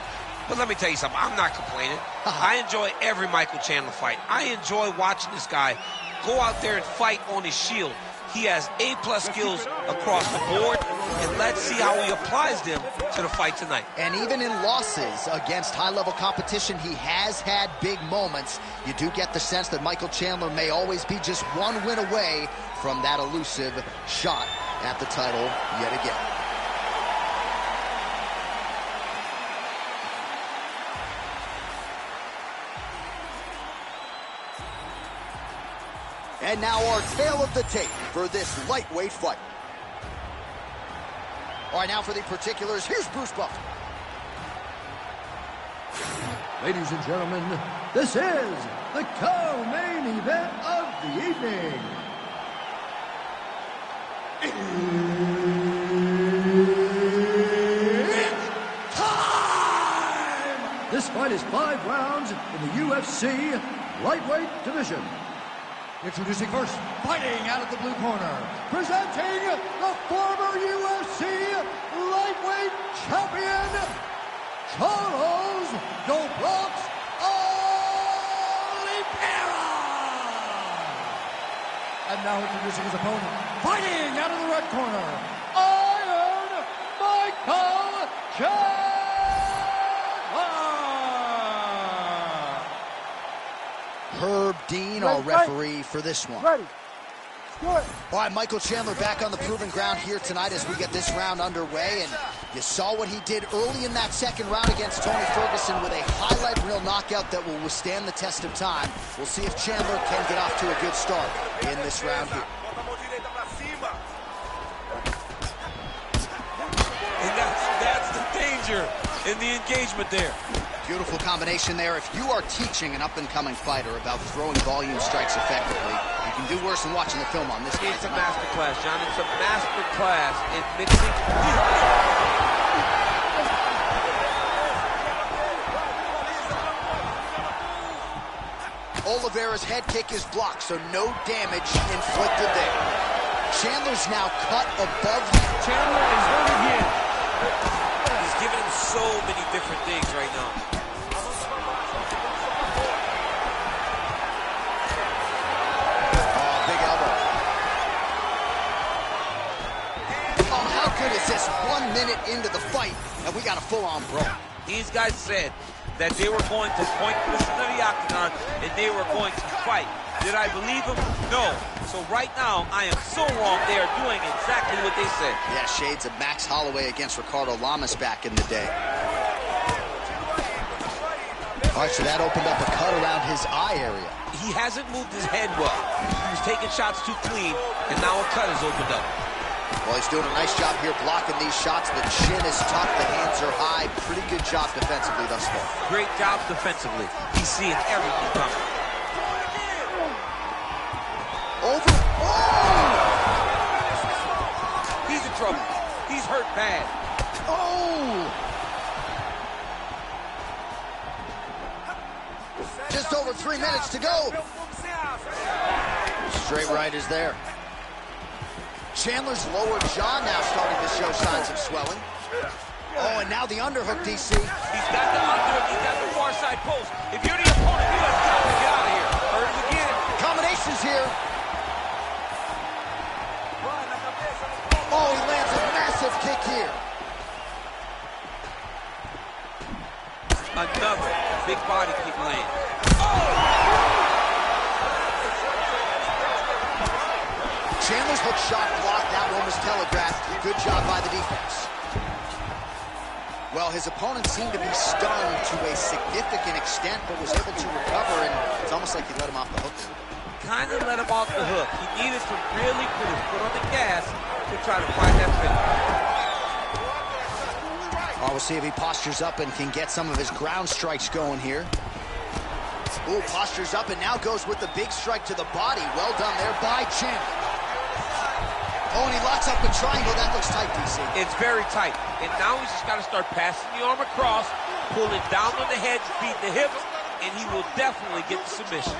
But let me tell you something. I'm not complaining. I enjoy every Michael Chandler fight. I enjoy watching this guy go out there and fight on his shield. He has A-plus skills across the board, and let's see how he applies them to the fight tonight. And even in losses against high-level competition, he has had big moments. You do get the sense that Michael Chandler may always be just one win away from that elusive shot at the title yet again. And now our tale of the tape for this lightweight fight. All right, now for the particulars, here's Bruce Buffer. Ladies and gentlemen, this is the co-main event of the evening. It's time! This fight is 5 rounds in the UFC lightweight division. Introducing first, fighting out of the blue corner, presenting the former UFC lightweight champion, Charles "Dude Bronx" Oliveira. And now introducing his opponent, fighting out of the red corner, Iron Michael Chandler. Herb Dean, our referee for this one. Ready. Good. All right, Michael Chandler back on the proving ground here tonight as we get this round underway. And you saw what he did early in that second round against Tony Ferguson with a highlight reel knockout that will withstand the test of time. We'll see if Chandler can get off to a good start in this round here. And that's the danger in the engagement there. Beautiful combination there. If you are teaching an up-and-coming fighter about throwing volume strikes effectively, you can do worse than watching the film on this guy. It's a master class, John. It's a master class in mixing. Oliveira's head kick is blocked, so no damage inflicted there. Chandler's now cut above him. Chandler is hurt again. He's giving him so many different things right now. Oh, big elbow. Oh, how good is this? 1 minute into the fight, and we got a full-on brawl. These guys said that they were going to point this into the octagon and they were going to fight. Did I believe them? No. So right now, I am so wrong. They are doing exactly what they said. Yeah, shades of Max Holloway against Ricardo Lamas back in the day. All right, so that opened up a cut around his eye area. He hasn't moved his head well. He was taking shots too clean, and now a cut has opened up. Well, he's doing a nice job here blocking these shots. The chin is tucked, the hands are high. Pretty good job defensively thus far. Great job defensively. He's seeing everything coming. Over. Oh! He's in trouble. He's hurt bad. Oh! Just over under 3 minutes to go. Straight right is there. Chandler's lower jaw now starting to show signs of swelling. Oh, and now the underhook, DC. He's got the underhook. He's got the far side post. If you're the opponent, you got to get out of here. Heard it again. Combinations here. Oh, he lands a massive kick here. Another big body kick land. Chandler's hook shot blocked. That one was telegraphed. Good job by the defense. Well, his opponent seemed to be stunned to a significant extent, but was able to recover, and it's almost like he let him off the hook. Kind of let him off the hook. He needed to really put his foot on the gas to try to find that finish. Oh, we'll see if he postures up and can get some of his ground strikes going here. Ooh, postures up and now goes with the big strike to the body. Well done there by Chandler. Oh, and he locks up the triangle. That looks tight, DC. It's very tight. And now he's just got to start passing the arm across, pulling down on the head, feed the hips, and he will definitely get the submission.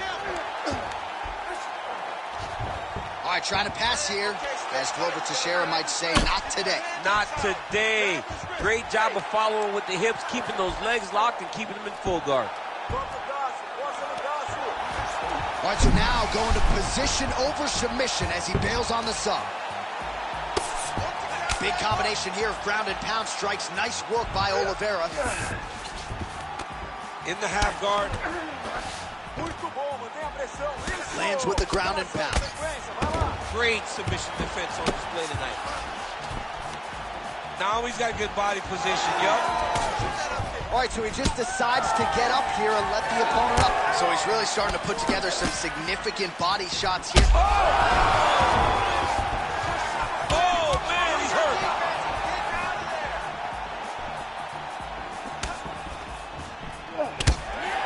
All right, trying to pass here. As Glover Teixeira might say, not today. Not today. Great job of following with the hips, keeping those legs locked and keeping them in full guard. All right, so now going to position over submission as he bails on the sub. Big combination here of ground and pound strikes. Nice work by Oliveira. In the half guard. Lands with the ground and pound. Great submission defense on display tonight. Now he's got good body position, yup. All right, so he just decides to get up here and let the opponent up. So he's really starting to put together some significant body shots here. Oh, man, he's hurt.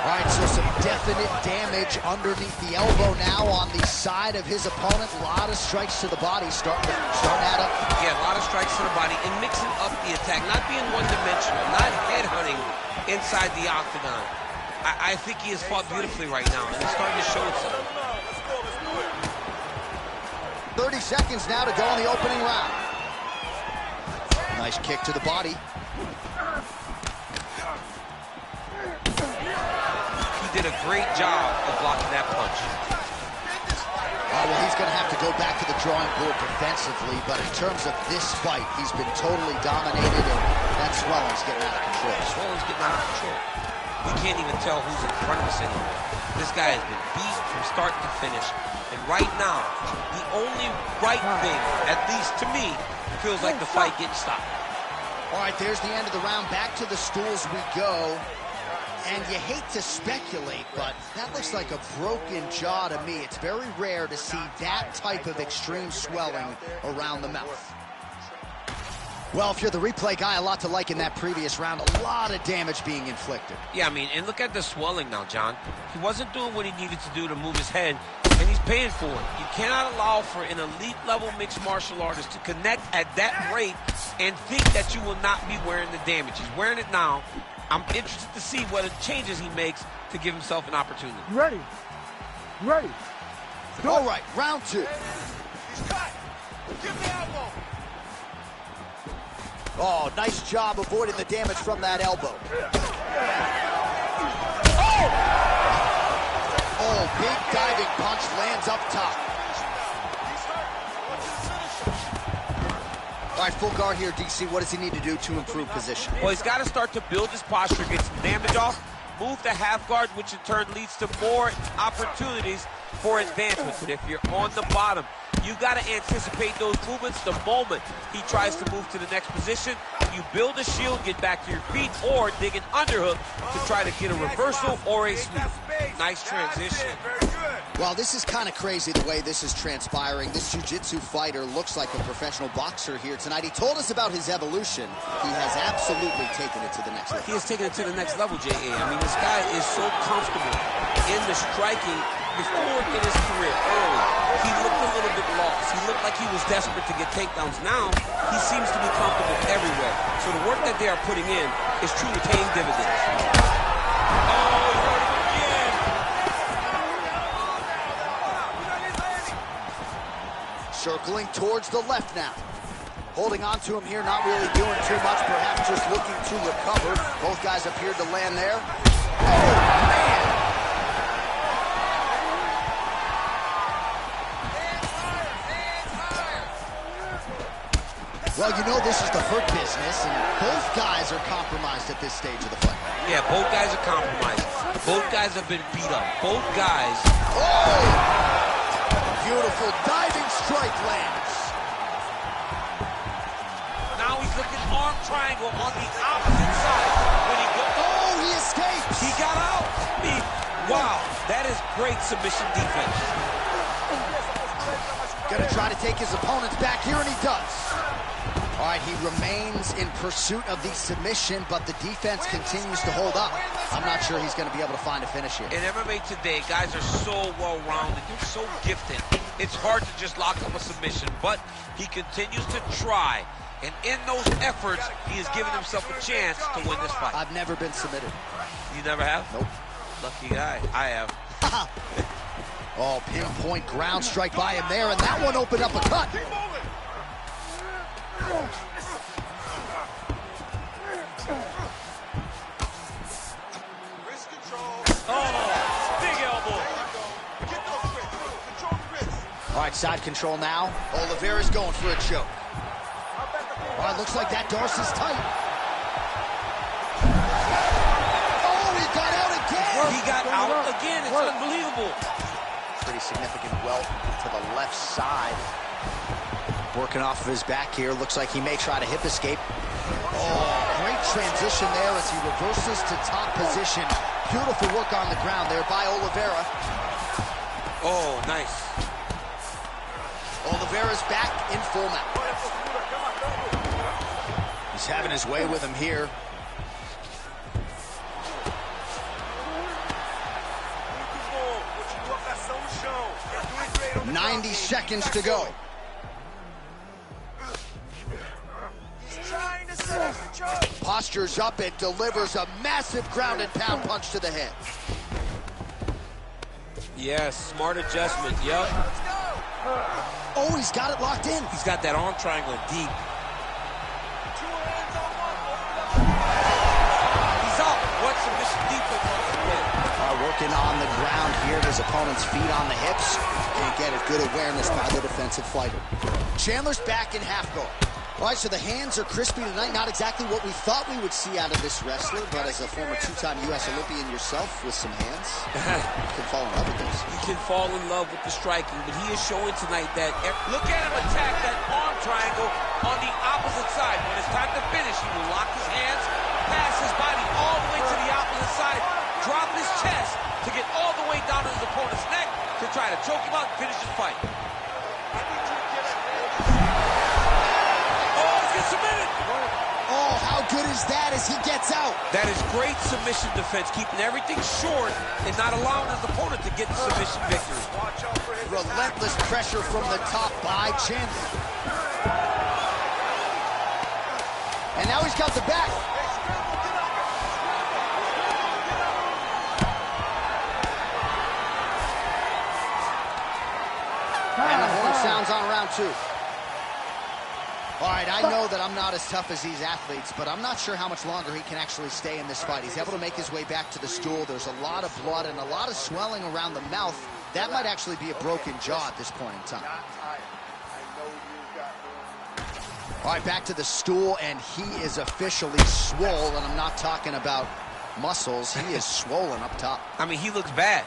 All right, so some definite damage underneath the elbow now on the side of his opponent. A lot of strikes to the body starting to add up. Yeah, a lot of strikes to the body and mixing up the attack, not being one-dimensional, not headhunting inside the octagon. I think he has fought beautifully right now, and it's starting to show itself. 30 seconds now to go in the opening round. Nice kick to the body. He did a great job of blocking that punch. Oh, well, he's going to have to go back to the drawing board defensively, but in terms of this fight, he's been totally dominated, and that swelling's getting out of control. Swelling's getting out of control. We can't even tell who's in front of us anymore. This guy has been beat from start to finish, and right now, the only right thing, at least to me, feels like the fight getting stopped. All right, there's the end of the round. Back to the stools we go. And you hate to speculate, but that looks like a broken jaw to me. It's very rare to see that type of extreme swelling around the mouth. Well, if you're the replay guy, a lot to like in that previous round. A lot of damage being inflicted. Yeah, I mean, and look at the swelling now, John. He wasn't doing what he needed to do to move his head, and he's paying for it. You cannot allow for an elite-level mixed martial artist to connect at that rate and think that you will not be wearing the damage. He's wearing it now. I'm interested to see what changes he makes to give himself an opportunity. Ready. Ready. All right, round two. He's cut. Give the elbow. Oh, nice job avoiding the damage from that elbow. Oh, big diving punch lands up top. All right, full guard here, DC. What does he need to do to improve position? Well, he's got to start to build his posture, get some damage off, move to half guard, which in turn leads to more opportunities for advancement. But if you're on the bottom, you got to anticipate those movements the moment he tries to move to the next position. You build a shield, get back to your feet, or dig an underhook to try to get a reversal or a sweep. Nice transition. Well, this is kind of crazy the way this is transpiring. This jiu-jitsu fighter looks like a professional boxer here tonight. He told us about his evolution. He has absolutely taken it to the next level. He has taken it to the next level, J.A. I mean, this guy is so comfortable in the striking. Before in his career, early, he looked a little bit lost. He looked like he was desperate to get takedowns. Now, he seems to be comfortable everywhere. So the work that they are putting in is truly paying dividends. Oh, he hurt him again. Circling towards the left now. Holding on to him here, not really doing too much, perhaps just looking to recover. Both guys appeared to land there. Oh, man! Well, you know this is the hurt business, and both guys are compromised at this stage of the fight. Yeah, both guys are compromised. Both guys have been beat up. Both guys. Oh! Beautiful diving strike lands. Now he's looking arm triangle on the opposite side. When he goes. Oh, he escapes. He got out. Wow, that is great submission defense. Gonna try to take his opponents back here, and he does. All right, he remains in pursuit of the submission, but the defense continues to hold up. I'm not sure he's going to be able to find a finish here. In MMA today, guys are so well-rounded. They're so gifted. It's hard to just lock up a submission, but he continues to try. And in those efforts, he has given himself a chance to win this fight. I've never been submitted. You never have? Nope. Lucky guy. I have. Oh, pinpoint ground strike by him there, and that one opened up a cut. All right, side control now. Oliveira's going for a choke. All right, looks like that Darcy's tight. Oh, he got out again. He got out again. It's unbelievable. Pretty significant welt to the left side. Working off of his back here. Looks like he may try to hip escape. Oh, great transition there as he reverses to top position. Beautiful work on the ground there by Oliveira. Oh, nice. Oliveira's back in full mount. He's having his way with him here. 90 seconds to go. Postures up and delivers a massive ground and pound punch to the head. Yes, smart adjustment. Yep. Oh, he's got it locked in. He's got that arm triangle deep. He's out. What submission defense on the head? Working on the ground here. His opponent's feet on the hips. And get a good awareness by the defensive fighter. Chandler's back in half guard. All right, so the hands are crispy tonight. Not exactly what we thought we would see out of this wrestler, but as a former two-time U.S. Olympian yourself with some hands, you can fall in love with those. You can fall in love with the striking, but he is showing tonight that... Look at him attack that arm triangle on the opposite side. When it's time to finish, he will lock his hands, pass his body all the way to the opposite side, drop his chest to get all the way down to his opponent's neck to try to choke him out and finish his fight. Submitted. Oh, how good is that as he gets out? That is great submission defense, keeping everything short and not allowing his opponent to get the submission victory. Relentless pressure from the top by Chandler. And now he's got the back. And the horn sounds on round two. All right, I know that I'm not as tough as these athletes, but I'm not sure how much longer he can actually stay in this fight. He's able to make his way back to the stool. There's a lot of blood and a lot of swelling around the mouth. That might actually be a broken jaw at this point in time. All right, back to the stool, and he is officially swole, and I'm not talking about muscles. He is swollen up top. I mean, he looks bad.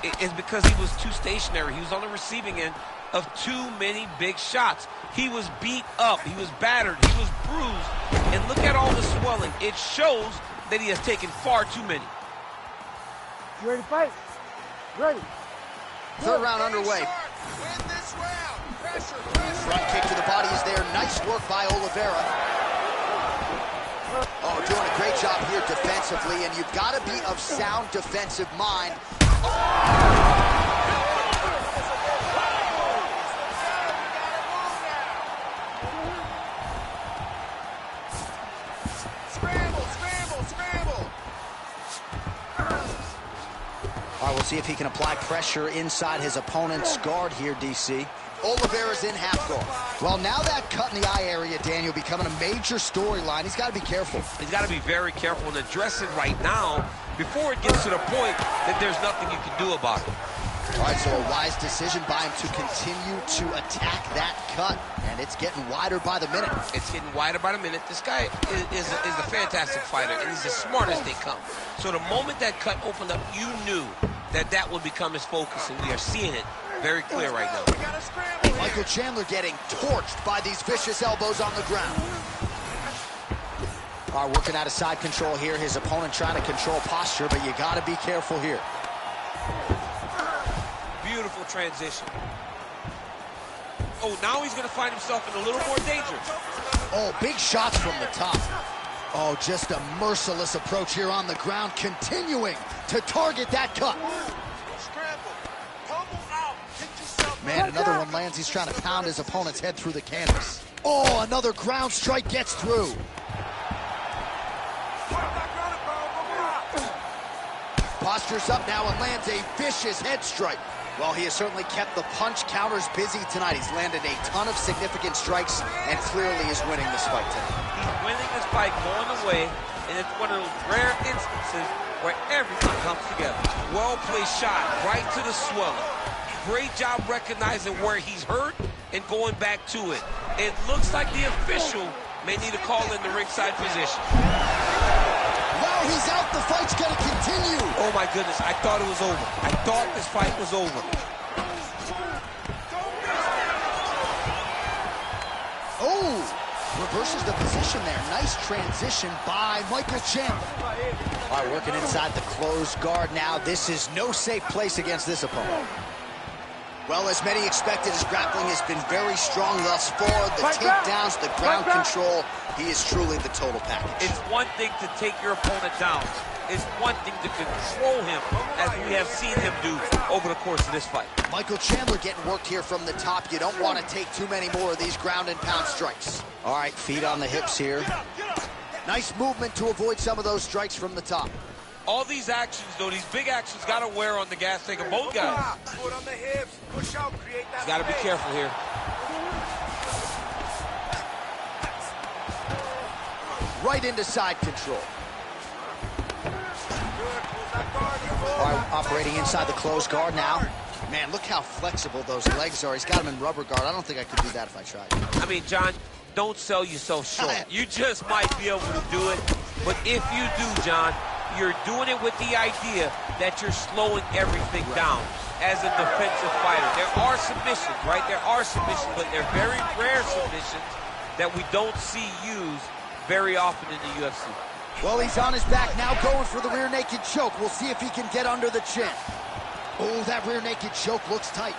It's because he was too stationary. He was on the receiving end of too many big shots. He was beat up. He was battered. He was bruised. And look at all the swelling. It shows that he has taken far too many. You ready to fight? Ready. Third round underway. Win this round. Pressure, pressure. Front kick to the body is there. Nice work by Oliveira. Oh, doing a great job here defensively, and you've got to be of sound defensive mind. All All right, we'll see if he can apply pressure inside his opponent's guard here, DC. Oliveira's in half guard. Well, now that cut in the eye area, Daniel, becoming a major storyline. He's got to be careful. He's got to be very careful and address it right now before it gets to the point that there's nothing you can do about it. All right, so a wise decision by him to continue to attack that cut, and it's getting wider by the minute. It's getting wider by the minute. This guy is a fantastic fighter, and he's as smart as they come. So the moment that cut opened up, you knew that that would become his focus, and we are seeing it very clear right now. Michael Chandler getting torched by these vicious elbows on the ground. All right, working out of side control here. His opponent trying to control posture, but you got to be careful here. Beautiful transition. Oh, now he's going to find himself in a little more danger. Oh, big shots from the top. Oh, just a merciless approach here on the ground, continuing to target that cut. Man, another one lands. He's trying to pound his opponent's head through the canvas. Oh, another ground strike gets through. Postures up now and lands a vicious head strike. Well, he has certainly kept the punch counters busy tonight. He's landed a ton of significant strikes and clearly is winning this fight tonight. He's winning this fight going away, and it's one of those rare instances where everything comes together. Well-placed shot right to the swelling. Great job recognizing where he's hurt and going back to it. It looks like the official may need to call in the ringside position. Wow, he's out. The fight's going to continue. Oh, my goodness. I thought it was over. I thought this fight was over. Oh, reverses the position there. Nice transition by Michael Chandler. All right, working inside the closed guard now. This is no safe place against this opponent. Well, as many expected, his grappling has been very strong thus far. The takedowns, the ground control, he is truly the total package. It's one thing to take your opponent down. It's one thing to control him, as we have seen him do over the course of this fight. Michael Chandler getting worked here from the top. You don't want to take too many more of these ground and pound strikes. All right, feet on the hips here. Nice movement to avoid some of those strikes from the top. All these actions, though, these big actions got to wear on the gas tank of both guys. He's got to be careful here. Right into side control. All right, operating inside the closed guard now. Man, look how flexible those legs are. He's got them in rubber guard. I don't think I could do that if I tried. I mean, John, don't sell yourself short. You just might be able to do it. But if you do, John, you're doing it with the idea that you're slowing everything down as a defensive fighter. There are submissions, right? There are submissions, but they're very rare submissions that we don't see used very often in the UFC. Well, he's on his back now, going for the rear naked choke. We'll see if he can get under the chin. Oh, that rear naked choke looks tight.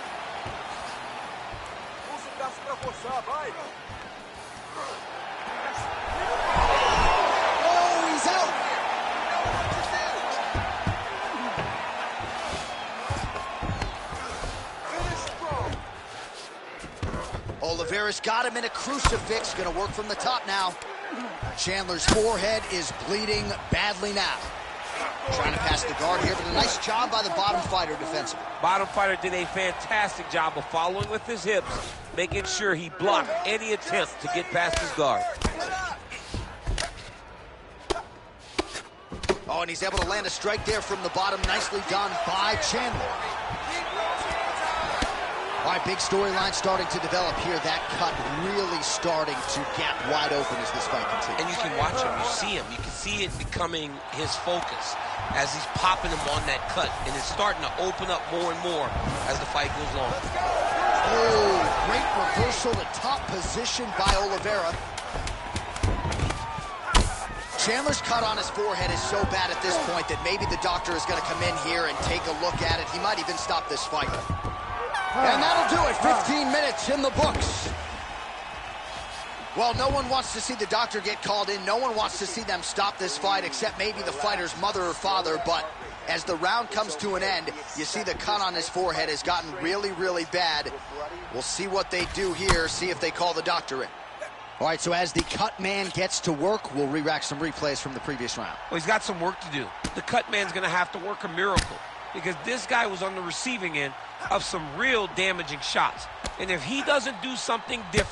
Oh, he's out. Oliveira's got him in a crucifix. Going to work from the top now. Chandler's forehead is bleeding badly now. Trying to pass the guard here, but a nice job by the bottom fighter defensively. Bottom fighter did a fantastic job of following with his hips, making sure he blocked any attempt to get past his guard. Oh, and he's able to land a strike there from the bottom. Nicely done by Chandler. All right, big storyline starting to develop here. That cut really starting to gap wide open as this fight continues. And you can watch him, you see him. You can see it becoming his focus as he's popping him on that cut. And it's starting to open up more and more as the fight goes on. Oh, great reversal to top position by Oliveira. Chandler's cut on his forehead is so bad at this point that maybe the doctor is going to come in here and take a look at it. He might even stop this fight. And that'll do it. 15 minutes in the books. Well, no one wants to see the doctor get called in. No one wants to see them stop this fight except maybe the fighter's mother or father. But as the round comes to an end, you see the cut on his forehead has gotten really, really bad. We'll see what they do here, see if they call the doctor in. All right, so as the cut man gets to work, we'll re-rack some replays from the previous round. Well, he's got some work to do. The cut man's going to have to work a miracle. because this guy was on the receiving end of some real damaging shots. And if he doesn't do something different